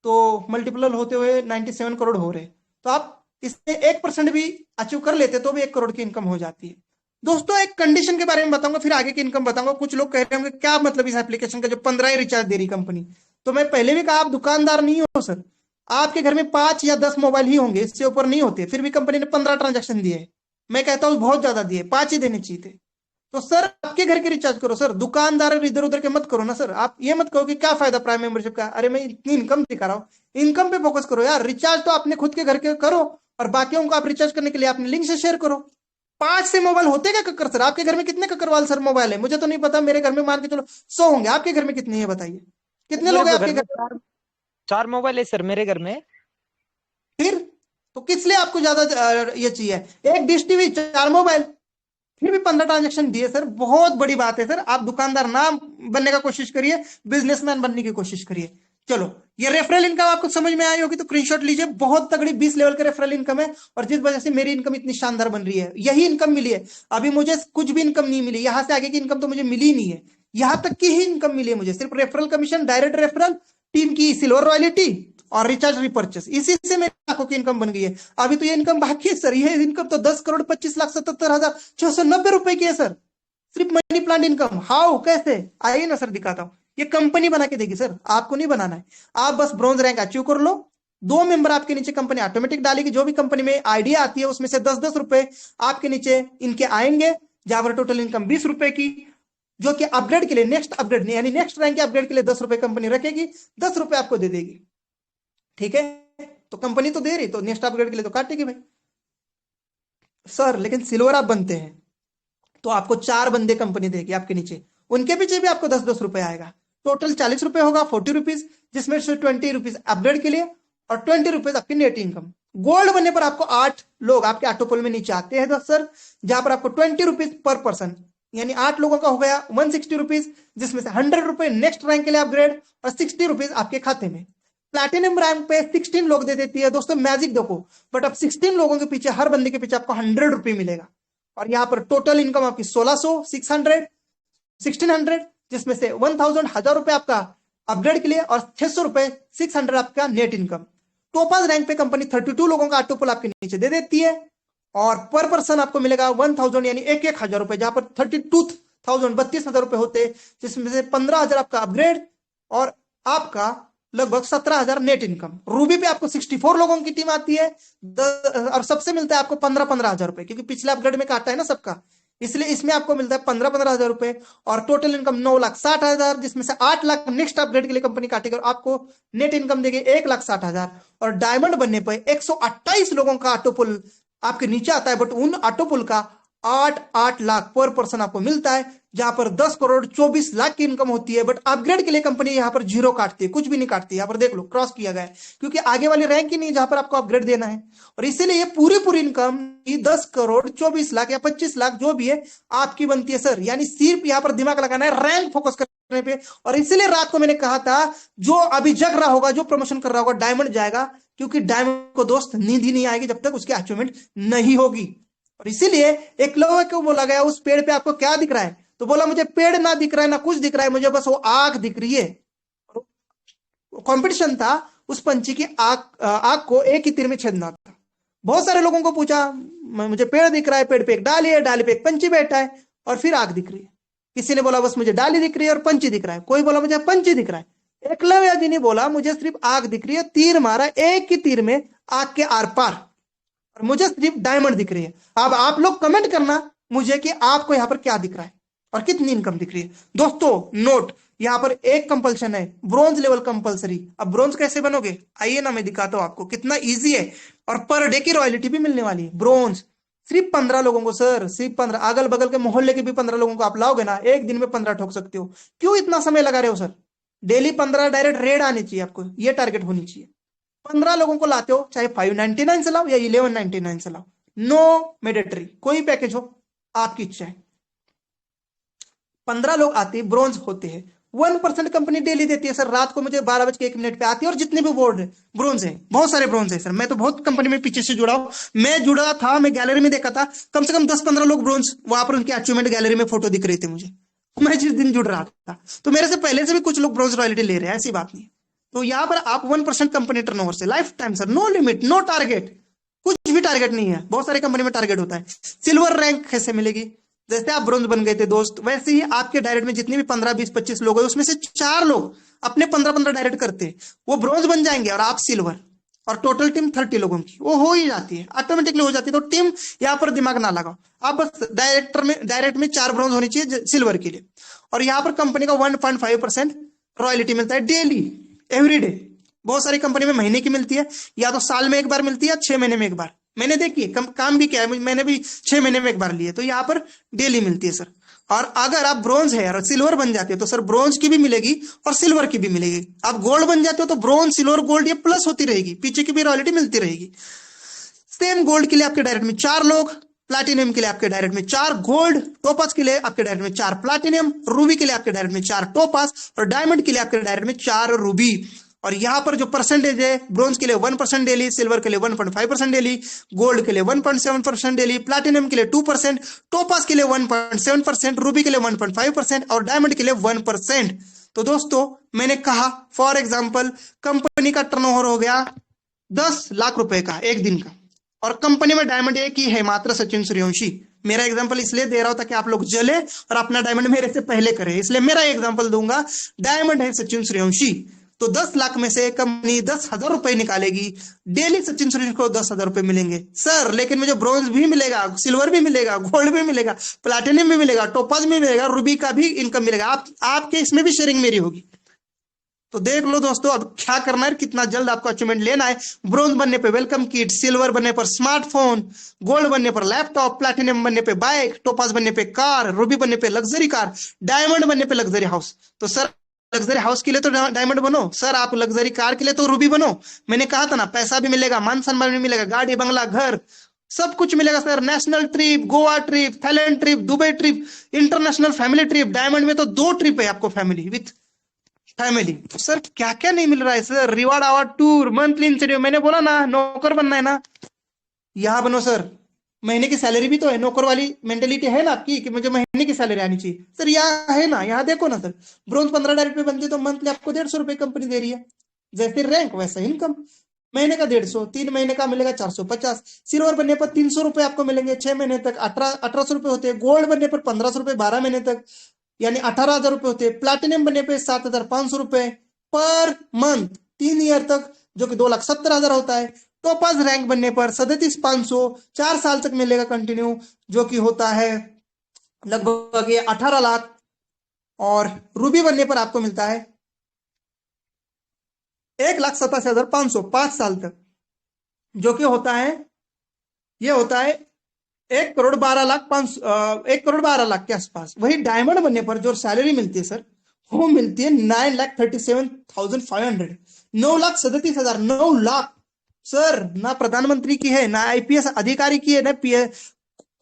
तो मल्टीपल होते हुए 97 करोड़ हो रहे, तो आप इसमें 1% भी अचीव कर लेते तो भी 1 करोड़ की इनकम हो जाती है। दोस्तों एक कंडीशन के बारे में बताऊंगा, फिर आगे की इनकम बताऊंगा। कुछ लोग कह रहे होंगे क्या मतलब इस एप्लीकेशन का जो 15 ही रिचार्ज दे रही कंपनी। तो मैं पहले भी कहा आप दुकानदार नहीं हो सर, आपके घर में 5 या 10 मोबाइल ही होंगे, इससे ऊपर नहीं होते, फिर भी कंपनी ने 15 ट्रांजेक्शन दिए। मैं कहता हूं बहुत ज्यादा दिए, 5 ही देने चाहिए थे। तो सर आपके घर के रिचार्ज करो सर, दुकानदार इधर उधर के मत करो ना सर। आप ये मत कहो कि क्या फायदा प्राइम मेंबरशिप का, अरे मैं इतनी इनकम दिखा रहा हूँ, इनकम पे फोकस करो यार। रिचार्ज तो अपने खुद के घर के करो और बाकियों को आप रिचार्ज करने के लिए अपने लिंक से शेयर करो। 5 से मोबाइल होते क्या कक्कर सर? आपके घर में कितने कक्करवाल सर मोबाइल है? मुझे तो नहीं पता, मेरे घर में मान के चलो 100 होंगे, आपके घर में कितने हैं बताइए, कितने मेरे लोग हैं घर आपके में घर में? चार मोबाइल है सर मेरे घर में। फिर तो किस लिए आपको ज्यादा ये चाहिए? एक डिश टीवी 4 मोबाइल, फिर भी 15 ट्रांजेक्शन दिए सर, बहुत बड़ी बात है सर। आप दुकानदार ना बनने का कोशिश करिए, बिजनेसमैन बनने की कोशिश करिए। चलो, ये रेफरल इनकम आपको समझ में आई होगी तो स्क्रीनशॉट लीजिए, बहुत तगड़ी 20 लेवल का रेफरल इनकम है और जिस वजह से मेरी इनकम इतनी शानदार बन रही है, यही इनकम मिली है। अभी मुझे कुछ भी इनकम नहीं मिली, यहां से आगे की इनकम तो मुझे मिली ही नहीं है, यहां तक की ही इनकम मिली है मुझे, सिर्फ referral commission, direct referral, team की सिल्वर रॉयल्टी और रिचार्ज रिपर्चेस, इसी से मेरी लाखों की इनकम बन गई है। अभी तो ये इनकम बाकी है सर, ये इनकम तो 10,25,77,690 रुपए की है सर, सिर्फ मनी प्लांट इनकम। हाउ, कैसे? आइए ना सर दिखाता हूं, ये कंपनी बना के देगी सर, आपको नहीं बनाना है। आप बस ब्रॉन्ज रैंक अचीव कर लो, 2 मेंबर आपके नीचे कंपनी ऑटोमेटिक डालेगी, जो भी कंपनी में आइडिया आती है उसमें से 10-10 रुपए आपके नीचे इनके आएंगे, जहां पर टोटल इनकम 20 रुपए की, जो कि अपग्रेड के लिए, नेक्स्ट अपग्रेड यानी नेक्स्ट रैंक के अपग्रेड के लिए 10 रुपए कंपनी रखेगी, 10 रुपए आपको दे देगी। ठीक है, तो कंपनी तो दे रही, तो नेक्स्ट अपग्रेड के लिए तो काटेगी भाई। सर लेकिन सिल्वर आप बनते हैं तो आपको 4 बंदे कंपनी देगी आपके नीचे, उनके पीछे भी आपको 10-10 रुपए आएगा, टोटल 40 रुपए होगा, 40 रुपीज, जिसमें से 20 रुपीज अपग्रेड के लिए और 20 रुपीज आपकी नेट इनकम। गोल्ड बनने पर आपको 8 लोग आपके ऑटोपोल में नीचे आते हैं सर, जहां पर आपको 20 रुपीज पर पर्सन, यानी 8 लोगों का हो गया 160 रुपीज, जिसमें से 100 रुपए नेक्स्ट रैंक के लिए अपग्रेड और 60 रुपीज आपके खाते में। प्लैटिनम रैंक पे 16 लोग दे देती है दोस्तों, मैजिक देखो। बट अब 16 लोगों के पीछे, हर बंदे के पीछे आपको 100 रुपए मिलेगा और यहाँ पर टोटल इनकम आपकी 1600, 600, 1600, जिसमें से 1000 1000 रुपए आपका अपग्रेड के लिए और 600 रुपए 600 आपका नेट इनकम। टोपाज रैंक पे कंपनी 32 लोगों का ऑटोपोल आपके नीचे दे देती है और पर पर्सन आपको मिलेगा 1000 यानी 1,000 रुपए, जहां पर 32,000 32,000 रुपए होते, जिसमें से 15,000 आपका अपग्रेड और आपका लगभग 17,000 नेट इनकम। रूबी पे आपको 64 लोगों की टीम आती है और सबसे मिलता है आपको 15-15 हजार रुपए, क्योंकि पिछले अपग्रेड में काटा है ना सबका, इसलिए इसमें आपको मिलता है 15-15 हजार रुपए और टोटल इनकम 9,60,000, जिसमें से 8 लाख नेक्स्ट अपग्रेड के लिए कंपनी काटेगी और आपको नेट इनकम देगी 1,60,000। और डायमंड बनने पर 128 लोगों का ऑटोपुल आपके नीचे आता है, बट उन ऑटोपुल का 8-8 लाख पर पर्सन आपको मिलता है, जहां पर 10 करोड़ 24 लाख की इनकम होती है। बट अपग्रेड के लिए कंपनी यहां पर 0 काटती है, कुछ भी नहीं काटती। यहां पर देख लो क्रॉस किया गया है, क्योंकि आगे वाली रैंक ही नहीं जहां पर आपको अपग्रेड देना है, और इसीलिए ये पूरी इनकम 10 करोड़ 24 लाख या 25 लाख जो भी है आपकी बनती है सर। यानी सिर्फ यहां पर दिमाग लगाना है, रैंक फोकस करने पे। और इसीलिए रात को मैंने कहा था, जो अभी जग रहा होगा, जो प्रमोशन कर रहा होगा, डायमंड जाएगा, क्योंकि डायमंड को दोस्त नींद ही नहीं आएगी जब तक उसकी अचीवमेंट नहीं होगी। और इसीलिए एक लोगों को बोला गया, उस पेड़ पे आपको क्या दिख रहा है? तो बोला मुझे पेड़ ना दिख रहा है, ना कुछ दिख रहा है, मुझे बस वो आग दिख रही है। कंपटीशन था उस पंछी की आग को एक ही तीर में छेदना था। बहुत सारे लोगों को पूछा, मुझे पेड़ दिख रहा है, पेड़ पे एक डाली है, डाली पे एक पंछी बैठा है, और फिर आग दिख रही है। किसी ने बोला बस मुझे डाली दिख रही है और पंछी दिख रहा है, कोई बोला मुझे पंछी दिख रहा है। एकलव्य जी ने बोला मुझे सिर्फ आग दिख रही है, तीर मारा, एक ही तीर में आग के आर पार, और मुझे सिर्फ डायमंड दिख रही है। अब आप लोग कमेंट करना मुझे कि आपको यहाँ पर क्या दिख रहा है और कितनी इनकम दिख रही है। दोस्तों नोट, यहाँ पर एक कंपल्शन है, ब्रॉन्ज लेवल कंपलसरी। अब ब्रॉन्ज कैसे बनोगे, आइए ना मैं दिखाता हूं आपको, कितना इजी है, और पर डे की रॉयल्टी भी मिलने वाली है। ब्रॉन्ज सिर्फ 15 लोगों को सर, सिर्फ 15, अगल बगल के मोहल्ले के भी 15 लोगों को आप लाओगे ना, एक दिन में 15 ठोक सकते हो। क्यों इतना समय लगा रहे हो सर, डेली 15 डायरेक्ट रेड आनी चाहिए, आपको ये टारगेट होनी चाहिए। 15 लोगों को लाते हो, चाहे 599 से लाओ या 1199 से लाओ, नो मैंडेटरी, कोई पैकेज हो, आपकी इच्छा है। 15 लोग आते हैं, ब्रॉन्ज होते हैं। 1% कंपनी डेली देती है सर, रात को मुझे 12:01 पे आती है, और जितने भी बोर्ड है ब्रॉन्ज है, बहुत सारे ब्रॉन्ज है सर। मैं तो बहुत कंपनी में पीछे से जुड़ा हूं, मैं जुड़ा था, मैं गैलरी में देखा था, कम से कम 10-15 लोग ब्रॉन्ज, वहां पर उनकी अचीवमेंट गैलरी में फोटो दिख रहे थे मुझे, मैं जिस दिन जुड़ रहा था। तो मेरे से पहले से भी कुछ लोग ब्रॉन्ज रॉयल्टी ले रहे हैं, ऐसी बात नहीं। तो यहां पर आप 1% कंपनी टर्नओवर से lifetime sir, no limit, no target, कुछ भी टारगेट नहीं है। बहुत सारी कंपनी में टारगेट होता है। सिल्वर रैंक कैसे मिलेगी, जैसे आप ब्रोंज बन गए थे दोस्त, वैसे ही आपके डायरेक्ट में जितने भी 15, 20, 25 लोग हैं, उसमें से 4 लोग अपने 15-15 डायरेक्ट करते, वो ब्रोंज बन जाएंगे और आप सिल्वर, और टोटल टीम 30 लोगों की वो हो ही जाती है, ऑटोमेटिकली हो जाती है। तो टीम यहाँ पर दिमाग ना लगाओ, आप बस डायरेक्ट में 4 ब्रोंज होनी चाहिए सिल्वर के लिए। और यहाँ पर कंपनी का 1.5% रॉयल्टी मिलता है डेली, एवरीडे। बहुत सारी कंपनी में महीने की मिलती है, या तो साल में एक बार मिलती है, 6 महीने में एक बार। मैंने देखी काम भी किया है, मैंने भी 6 महीने में एक बार लिए, तो यहाँ पर डेली मिलती है सर। और अगर आप ब्रॉन्ज है और सिल्वर बन जाते हो तो सर ब्रॉन्ज की भी मिलेगी और सिल्वर की भी मिलेगी। आप गोल्ड बन जाते हो तो ब्रॉन्ज, सिल्वर, गोल्ड ये प्लस होती रहेगी, पीछे की भी रॉयल्टी मिलती रहेगी। सेम गोल्ड के लिए आपके डायरेक्ट में 4 लोग, प्लैटिनम के लिए आपके डायरेक्ट में 4 गोल्ड, टोपास के लिए आपके डायरेक्ट में 4 प्लैटिनम, रूबी के लिए आपके डायरेक्ट में 4 टोपास, और डायमंड के लिए आपके डायरेक्ट में 4 रूबी। और यहां पर जो परसेंटेज है, ब्रॉन्ज के लिए 1% डेली, सिल्वर के लिए 1.5% डेली, गोल्ड के लिए 1.7% डेली, प्लैटिनम के लिए 2%, टोपास के लिए 1.7%, रूबी के लिए 1.5% और डायमंड के लिए 1%। तो दोस्तों मैंने कहा फॉर एग्जाम्पल कंपनी का टर्नओवर हो गया 10 लाख रुपए का एक दिन का, और कंपनी में डायमंड एक ही है मात्र, सचिन सूर्यवंशी। मेरा एग्जांपल इसलिए दे रहा हूं ताकि आप लोग जले और अपना डायमंड मेरे से पहले करें, इसलिए मेरा एग्जांपल दूंगा। डायमंड है सचिन सूर्यवंशी, तो 10 लाख में से कंपनी 10,000 रुपए निकालेगी, डेली सचिन सूर्यवंशी को 10,000 रुपए मिलेंगे सर। लेकिन मुझे ब्रॉन्ज भी मिलेगा, सिल्वर भी मिलेगा, गोल्ड भी मिलेगा, प्लैटिनम भी मिलेगा, टोपाज भी मिलेगा, रूबी का भी इनकम मिलेगा, आपके इसमें भी शेयरिंग मेरी होगी। तो देख लो दोस्तों, अब क्या करना है, कितना जल्द आपको अचीवमेंट लेना है। ब्रोंज बनने पे वेलकम किट, सिल्वर बनने पर स्मार्टफोन, गोल्ड बनने पर लैपटॉप, प्लैटिनम बनने पे बाइक, टोपास बनने पे कार, रूबी बनने पे लग्जरी कार, डायमंड बनने पे लग्जरी हाउस। तो सर लग्जरी हाउस के लिए तो डायमंड बनो सर, आप लग्जरी कार के लिए तो रूबी बनो। मैंने कहा था ना, पैसा भी मिलेगा, मान सम्मान भी मिलेगा, गाड़ी, बंगला, घर, सब कुछ मिलेगा sir. National trip, Goa trip, Thailand trip, Dubai trip, international family trip. Diamond में तो 2 ट्रिप है आपको फैमिली विथ फैमिली। सर क्या क्या नहीं मिल रहा है sir, reward our tour, monthly incentive. मैंने बोला ना नौकर बनना है ना, यहां बनो सर। महीने की सैलरी भी तो है, नौकर वाली मेंटेलिटी है ना आपकी कि मुझे महीने की सैलरी आनी चाहिए सर, यहाँ है ना, यहाँ देखो ना सर। ब्रोंज 15 डायरेक्ट पे बनते तो मंथली आपको 150 रुपए कंपनी दे रही है, जैसे रैंक वैसा इनकम। महीने का 150, 3 महीने का मिलेगा 450। सिल्वर बनने पर 300 रुपए आपको मिलेंगे 6 महीने तक, 1800 रुपए होते हैं। गोल्ड बनने पर 1500 रुपए 12 महीने तक, यानी 18,000 रुपए होते हैं। प्लैटिनम बनने पे 7,500 रुपए पर मंथ 3 ईयर तक, जो कि 2,70,000 होता है। टोपाज रैंक बनने पर 37,500 4 साल तक मिलेगा कंटिन्यू, जो कि होता है लगभग ये 18 लाख। और रूबी बनने पर आपको मिलता है 1,87,500 5 साल तक, जो कि होता है, ये होता है 1,12,05,1,12,00,000 के आसपास। वही डायमंड बनने पर जो सैलरी मिलती है सर, वो मिलती है 9,37,500, 9,37,000, 9 लाख सर। ना प्रधानमंत्री की है, ना आईपीएस अधिकारी की है, ना पीएस,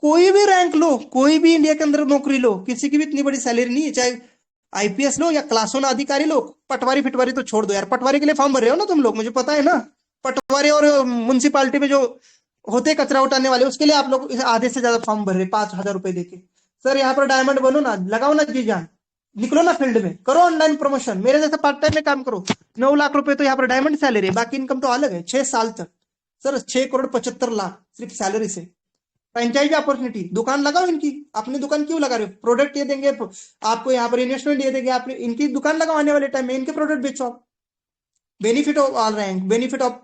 कोई भी रैंक लो, कोई भी इंडिया के अंदर नौकरी लो, किसी की भी इतनी बड़ी सैलरी नहीं है, चाहे आईपीएस लो या क्लास 1 अधिकारी लो। पटवारी फिटवारी तो छोड़ दो यार, पटवारी के लिए फॉर्म भर रहे हो ना तुम लोग, मुझे पता है ना। पटवारी और म्युनिसिपालिटी में जो होते कचरा उठाने वाले, उसके लिए आप लोग आधे से ज्यादा फॉर्म भर रहे 5,000 रुपए देके। सर यहाँ पर डायमंड बनो ना, लगाओ ना जी जान, निकलो ना फील्ड में, करो ऑनलाइन प्रमोशन, मेरे जैसे पार्ट टाइम में काम करो। 9 लाख रुपए तो यहाँ पर डायमंड सैलरी है, बाकी इनकम तो अलग है 6 साल तक। सर 6,75,00,000 सिर्फ सैलरी से। फ्रेंचाइजी अपॉर्चुनिटी, दुकान लगाओ इनकी, अपनी दुकान क्यों लगा रहे हो? प्रोडक्ट ये देंगे आपको, यहाँ पर इन्वेस्टमेंट ये देंगे, आप इनकी दुकान लगाओ, आने वाले टाइम में इनके प्रोडक्ट बेचो आप। Benefit of all rank, benefit of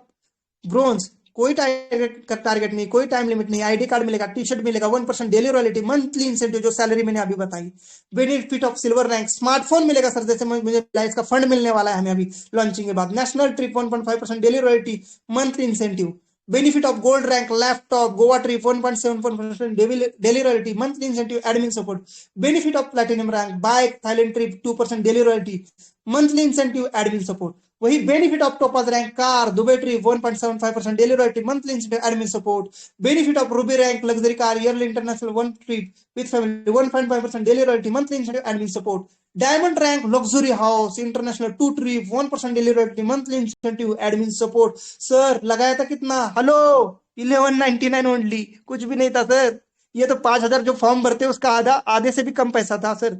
bronze, कोई टारगेट नहीं, कोई टाइम लिमिट नहीं, आईडी कार्ड मिलेगा, टी शर्ट मिलेगा, 1% डेली रॉयल्टी, मंथली इंसेंटिव जो सैलरी मैंने अभी बताई, benefit of silver rank, smartphone मिलेगा सर, जैसे मुझे लाइफ का फंड मिलने वाला है हमें अभी लॉन्चिंग के बाद, national trip 1.5% daily royalty, monthly incentive, benefit of gold rank, laptop, Goa trip 1.7% daily royalty, monthly incentive, admin support, benefit of platinum rank, bike Thailand trip 2% daily royalty, monthly incentive, admin support. वही benefit of topaz rank, car, Dubai trip 1.75% daily royalty, monthly admin support, benefit of ruby rank, luxury car, yearly international 1 trip with family 1.5% daily royalty, monthly admin support, diamond rank, luxury house, international 2 trip 1% daily royalty, monthly incentive, admin support. Sir लगाया था कितना? Hello, 1199 only, कुछ भी नहीं था sir. ये तो 5,000 जो फॉर्म भरते उसका आधे से भी कम पैसा था सर,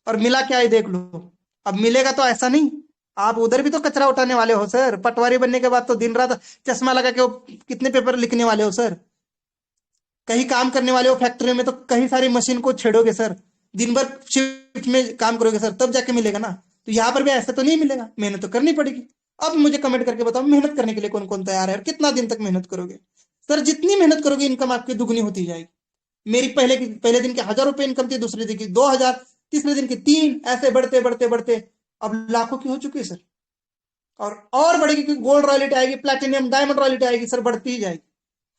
और मिला क्या है देख लो। अब मिलेगा तो ऐसा नहीं, आप उधर भी तो कचरा उठाने वाले हो सर। पटवारी बनने के बाद तो दिन रात चश्मा लगा के कितने पेपर लिखने वाले हो सर। कहीं काम करने वाले हो फैक्ट्री में तो कहीं सारी मशीन को छेड़ोगे सर, दिन भर शिफ्ट में काम करोगे सर, तब जाके मिलेगा ना। तो यहाँ पर भी ऐसा तो नहीं मिलेगा, मेहनत तो करनी पड़ेगी। अब मुझे कमेंट करके बताओ, मेहनत करने के लिए कौन कौन तैयार है और कितना दिन तक मेहनत करोगे? सर जितनी मेहनत करोगे इनकम आपकी दुगनी होती जाएगी। मेरी पहले दिन के 1,000 रुपए इनकम थी, दूसरे दिन की 2,000, तीसरे दिन की 3, ऐसे बढ़ते बढ़ते बढ़ते अब लाखों की हो चुकी है सर। और बढ़ेगी, क्योंकि गोल्ड रॉयल्टी आएगी, प्लैटिनम, डायमंड रॉयल्टी आएगी सर, बढ़ती ही जाएगी।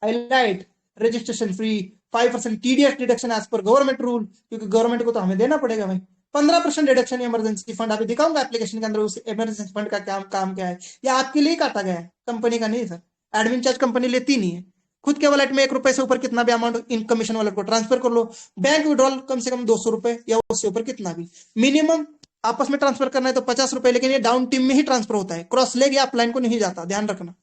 Highlight, registration free, 5% TDS deduction as per government rule, क्योंकि गवर्नमेंट को तो हमें देना पड़ेगा भाई। 15% डिडक्शन इमरजेंसी फंड, अभी दिखाऊंगा एप्लीकेशन के अंदर उस इमरजेंसी फंड का काम क्या है। या आपके लिए काटा गया है, कंपनी का नहीं सर। एडमिन चार्ज कंपनी लेती नहीं है। खुद के वॉलेट में 1 रुपए से ऊपर कितना भी अमाउंट इन कमीशन वॉलेट को ट्रांसफर कर लो। बैंक विड्रॉल कम से कम 200 रुपए या उससे ऊपर कितना भी। मिनिमम आपस में ट्रांसफर करना है तो 50 रुपए, लेकिन ये डाउन टीम में ही ट्रांसफर होता है, क्रॉस लेग या अपलाइन को नहीं जाता, ध्यान रखना।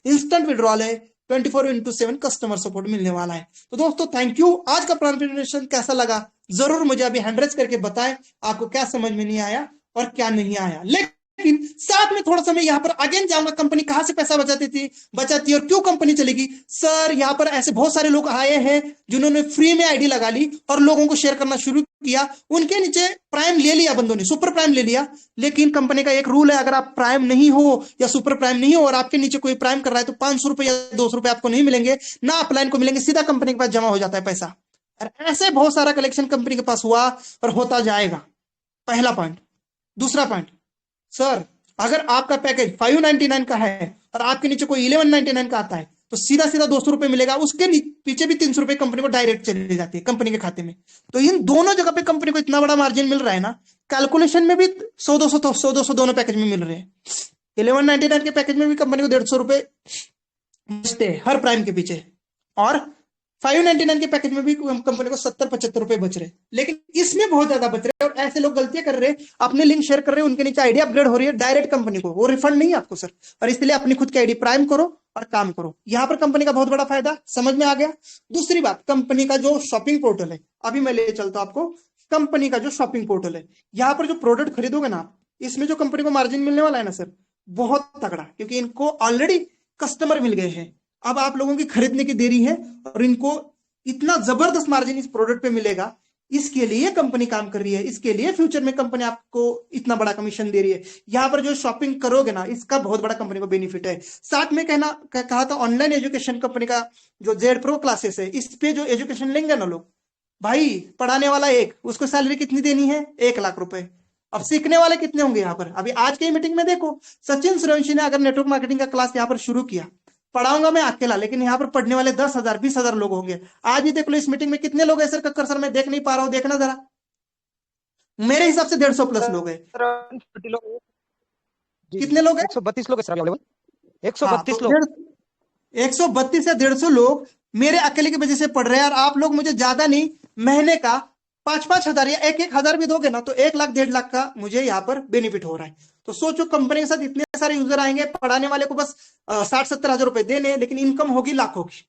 इंस्टेंट विड्रॉल है, 24/7 कस्टमर सपोर्ट मिलने वाला है। तो दोस्तों थैंक यू। आज का प्रेजेंटेशन कैसा लगा जरूर मुझे अभी हैंड रेज करके बताएं, आपको क्या समझ में नहीं आया और क्या नहीं आया। लेकिन साथ में थोड़ा सा मैं यहाँ पर अगेन जाऊंगा, कंपनी कहां से पैसा बचाती और क्यों कंपनी चलेगी। सर यहाँ पर ऐसे बहुत सारे लोग आए हैं जिन्होंने फ्री में आईडी लगा ली और लोगों को शेयर करना शुरू किया, उनके नीचे प्राइम ले लिया बंदों ने, सुपर प्राइम ले लिया। लेकिन कंपनी का एक रूल है, अगर आप प्राइम नहीं हो या सुपर प्राइम नहीं हो और आपके नीचे कोई प्राइम कर रहा है तो 500 रुपए या 200 रुपए आपको नहीं मिलेंगे, ना अपलाइन को मिलेंगे, सीधा कंपनी के पास जमा हो जाता है पैसा। और ऐसे बहुत सारा कलेक्शन कंपनी के पास हुआ और होता जाएगा। पहला पॉइंट। दूसरा पॉइंट, सर अगर आपका पैकेज 599 का है और आपके नीचे कोई 1199 का आता है तो सीधा सीधा 200 रुपए मिलेगा, उसके पीछे भी 300 रुपए कंपनी को डायरेक्ट चले जाती है कंपनी के खाते में। तो इन दोनों जगह पे कंपनी को इतना बड़ा मार्जिन मिल रहा है ना, कैलकुलेशन में भी 100-200 दोनों पैकेज में मिल रहे हैं। 1199 के पैकेज में भी कंपनी को 150 रुपए बचते हैं हर प्राइम के पीछे, और 599 के पैकेज में भी कंपनी को 70-75 रुपए बच रहे, लेकिन इसमें बहुत ज्यादा बच रहे। और ऐसे लोग गलतियां कर रहे, अपने लिंक शेयर कर रहे, उनके नीचे आईडी अपग्रेड हो रही है डायरेक्ट कंपनी को, वो रिफंड नहीं है आपको सर। और इसलिए अपनी खुद की आईडी प्राइम करो और काम करो। यहां पर कंपनी का बहुत बड़ा फायदा समझ में आ गया। दूसरी बात, कंपनी का जो शॉपिंग पोर्टल है, अभी मैं ले चलता हूं आपको। कंपनी का जो शॉपिंग पोर्टल है, यहाँ पर जो प्रोडक्ट खरीदोगे ना, इसमें जो कंपनी को मार्जिन मिलने वाला है ना सर, बहुत तगड़ा, क्योंकि इनको ऑलरेडी कस्टमर मिल गए हैं। अब आप लोगों की खरीदने की देरी है और इनको इतना जबरदस्त मार्जिन इस प्रोडक्ट पे मिलेगा। इसके लिए कंपनी काम कर रही है, इसके लिए फ्यूचर में कंपनी आपको इतना बड़ा कमीशन दे रही है। यहां पर जो शॉपिंग करोगे ना, इसका बहुत बड़ा कंपनी को बेनिफिट है। साथ में कहा था ऑनलाइन एजुकेशन कंपनी का जो जेड प्रो क्लासेस है, इस पे जो एजुकेशन लेंगे ना लोग, भाई पढ़ाने वाला एक, उसको सैलरी कितनी देनी है? 1,00,000 रुपए। अब सीखने वाले कितने होंगे यहाँ पर? अभी आज की मीटिंग में देखो, सचिन सूर्यवंशी ने अगर नेटवर्क मार्केटिंग का क्लास यहाँ पर शुरू किया, पढ़ाऊंगा मैं अकेला, लेकिन यहाँ पर पढ़ने वाले 10,000 20,000 लोग होंगे। आज ही देख लो इस मीटिंग में कितने लोग हैं सर? कक्कर सर मैं देख नहीं पा रहा हूँ, देखना जरा। मेरे हिसाब से 150 प्लस लोग हैं। कितने लोग हैं? 132 लोग सर अवेलेबल। 132 तो लोग, 132 या 150 लोग मेरे अकेले की वजह से पढ़ रहे हैं। और आप लोग मुझे ज्यादा नहीं, महीने का 5-5 हजार या 1-1 हजार भी दोगे ना, तो 1,00,000 1,50,000 का मुझे यहाँ पर बेनिफिट हो रहा है। तो सोचो कंपनी के साथ इतने सारे यूजर आएंगे, पढ़ाने वाले को बस 60-70 हजार रुपए देने, लेकिन इनकम होगी लाखों की।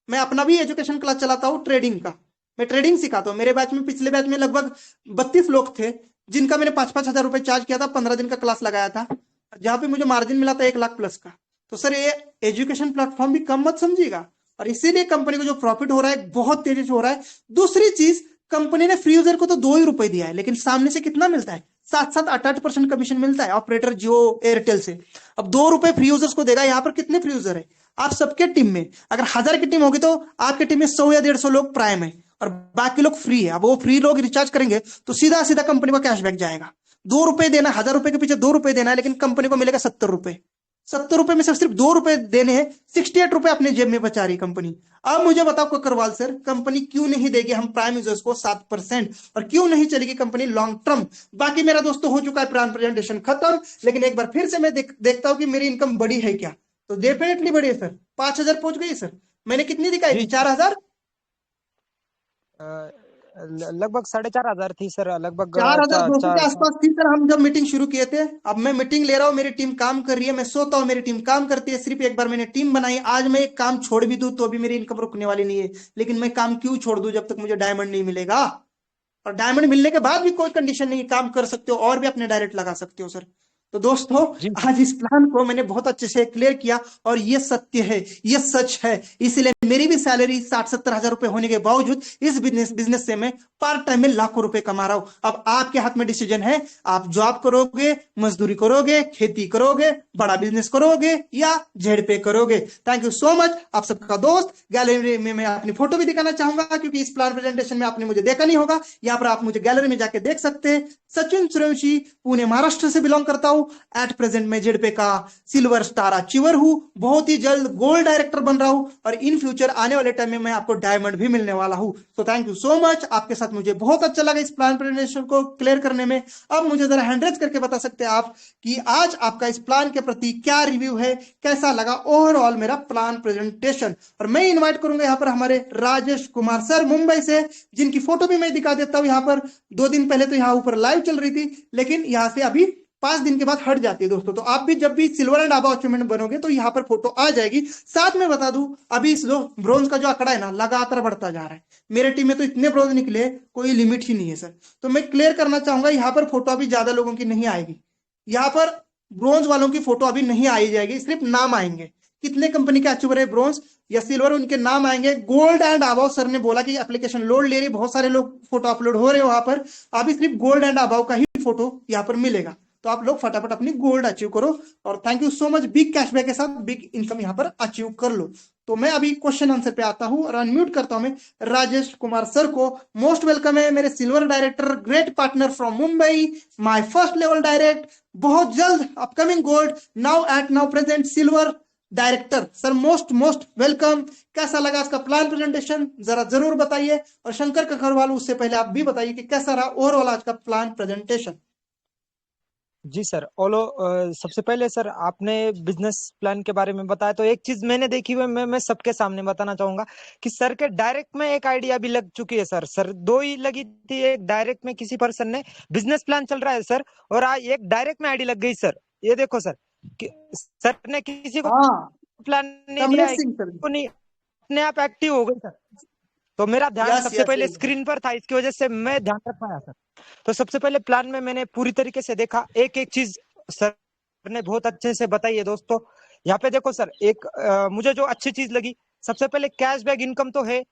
मैं अपना भी एजुकेशन क्लास चलाता हूँ ट्रेडिंग का, मैं ट्रेडिंग सिखाता हूँ। मेरे बैच में, पिछले बैच में लगभग 32 लोग थे, जिनका मैंने 5-5 हजार रुपए चार्ज किया था, 15 दिन का क्लास लगाया था, जहां पे मुझे मार्जिन मिला था 1,00,000 प्लस का। तो सर ये एजुकेशन प्लेटफॉर्म भी कम मत समझिएगा, और इसीलिए कंपनी को जो प्रॉफिट हो रहा है बहुत तेजी से हो रहा है। दूसरी चीज, कंपनी ने फ्री यूजर को तो 2 ही रुपए दिया है, लेकिन सामने से कितना मिलता है, 7-8% कमीशन मिलता है ऑपरेटर जियो एयरटेल से। अब 2 रुपए फ्री यूजर्स को देगा, यहाँ पर कितने फ्री यूजर है आप सबके टीम में, अगर 1000 की टीम होगी तो आपके टीम में 100 या 150 लोग प्राइम है और बाकी लोग फ्री है। अब वो फ्री लोग रिचार्ज करेंगे तो सीधा सीधा कंपनी को कैशबैक जाएगा। 2 रुपए देना, 1000 रुपए के पीछे 2 रुपए देना है, लेकिन कंपनी को मिलेगा 70 रुपए। 70 रुपए में से सिर्फ 2 रुपए देने हैं, 68 रुपए अपने जेब में बचा रही कंपनी। अब मुझे बताओ कोकरवाल सर, कंपनी क्यों नहीं देगी हम प्राइम यूजर्स को 7%, और क्यों नहीं चलेगी कंपनी लॉन्ग टर्म। बाकी मेरा दोस्तों हो चुका है प्लान प्रेजेंटेशन खत्म, लेकिन एक बार फिर से मैं देखता हूं कि मेरी इनकम बढ़ी है क्या, तो डेफिनेटली बढ़ी है सर, 5000 पहुंच गई सर। मैंने कितनी दिखाई थी, जी 4000? लगभग 4500 थी सर, लगभग 4200 के आसपास थी सर हम जब मीटिंग शुरू किए थे। अब मैं मीटिंग ले रहा हूँ, मेरी टीम काम कर रही है, मैं सोता हूँ मेरी टीम काम करती है। सिर्फ एक बार मैंने टीम बनाई, आज मैं एक काम छोड़ भी दूं तो भी मेरी इनकम रुकने वाली नहीं है। लेकिन मैं काम क्यों छोड़ दूं जब तक मुझे डायमंड नहीं मिलेगा। और डायमंड मिलने के बाद भी कोई कंडीशन नहीं, काम कर सकते हो और भी अपने डायरेक्ट लगा सकते हो सर। तो दोस्तों, जी आज इस प्लान को मैंने बहुत अच्छे से क्लियर किया, और ये सत्य है, ये सच है। इसलिए मेरी भी सैलरी 60-70 हजार रुपए होने के बावजूद इस बिजनेस से मैं पार्ट टाइम में लाखों रुपए कमा रहा हूं। अब आपके हाथ में डिसीजन है, आप जॉब करोगे, मजदूरी करोगे, खेती करोगे, बड़ा बिजनेस करोगे या जेड पे करोगे। Thank you so much. आप सबका दोस्त। गैलरी में मैं अपनी फोटो भी दिखाना चाहूंगा, क्योंकि इस प्लान प्रेजेंटेशन में आपने मुझे देखा नहीं होगा, यहाँ पर आप मुझे गैलरी में जाके देख सकते हैं। सचिन सूर्यवंशी, पुणे महाराष्ट्र से बिलोंग करता हूं। एट प्रेजेंट मैं जेडपे का सिल्वर स्टार अचीवर हूं। बहुत ही जल्द गोल्ड डायरेक्टर बन रहा हूं, और इन फ्यूचर आने वाले टाइम में मैं आपको डायमंड भी मिलने वाला हूं। तो थैंक यू सो मच। आपके साथ मुझे बहुत अच्छा लगा इस प्लान प्रेजेंटेशन को क्लियर करने में। अब मुझे जरा हैंड रेज करके बता सकते हैं आप कि आज आपका इस प्लान के प्रति क्या रिव्यू है, कैसा लगा ओवरऑल मेरा प्लान प्रेजेंटेशन। और मैं इन्वाइट करूंगा यहाँ पर हमारे राजेश कुमार सर मुंबई से, जिनकी फोटो भी मैं दिखा देता हूँ यहाँ पर। 2 दिन पहले तो यहाँ ऊपर लाइव चल रही थी, लेकिन यहाँ से अभी 5 दिन के बाद हट जाती है दोस्तों। तो आप भी जब भी सिल्वर एंड अबव अचीवमेंट बनोगे तो यहाँ पर फोटो आ जाएगी। साथ में बता दूं, अभी इस ब्रोंज का जो आंकड़ा है ना, लगातार बढ़ता जा रहा है। मेरे टीम में तो इतने ब्रोंज निकले, कोई लिमिट ही नहीं है सर। तो मैं क्लियर करना चाहूंगा, यहाँ पर फोटो अभी ज्यादा लोगों की नहीं आएगी। यहाँ पर ब्रोंज वालों की फोटो अभी नहीं आई जाएगी, सिर्फ नाम आएंगे। कितने कंपनी के अचीवर है ब्रोंज या सिल्वर, उनके नाम आएंगे। गोल्ड एंड अबव सर ने बोला कि एप्लीकेशन लोड ले रही, बहुत सारे लोग फोटो अपलोड हो रहे हो वहां पर। अभी सिर्फ गोल्ड एंड अबव का ही फोटो यहाँ पर मिलेगा। तो आप लोग फटाफट अपनी गोल्ड अचीव करो, और thank you so much. Big cashback के साथ बिग इनकम यहाँ पर अचीव कर लो। तो मैं अभी क्वेश्चन आंसर पे आता हूं और अनम्यूट करता हूं मैं राजेश कुमार सर को। मोस्ट वेलकम है मेरे silver director, great partner from Mumbai, my first level direct, बहुत जल्द upcoming gold, now present silver director. Sir most most welcome. कैसा लगा इसका प्लान प्रेजेंटेशन, जरा जरूर बताइए। और शंकर ककरवाल, उससे पहले आप भी बताइए कि कैसा रहा ओवरऑल आज का प्लान प्रेजेंटेशन। जी सर। ओलो, सबसे पहले सर आपने बिजनेस प्लान के बारे में बताया, तो एक चीज मैंने देखी हुई मैं सबके सामने बताना चाहूंगा कि सर के डायरेक्ट में एक आइडिया भी लग चुकी है सर दो ही लगी थी। एक डायरेक्ट में किसी पर्सन ने बिजनेस प्लान चल रहा है सर, और आज एक डायरेक्ट में आईडी लग गई सर। ये देखो सर कि सर ने किसी को हाँ, प्लान नहीं दिया कमलेश है, सिंह सर। को नहीं, अपने आप एक्टिव हो गई सर। तो मेरा ध्यान यस सबसे यस पहले यस। स्क्रीन पर था, इसकी वजह से मैं ध्यान रख पाया सर। तो सबसे पहले प्लान में मैंने पूरी तरीके से देखा, एक एक चीज सर ने बहुत अच्छे से बताई है दोस्तों। यहाँ पे देखो सर, एक मुझे जो अच्छी चीज लगी, सबसे पहले कैशबैक इनकम तो है,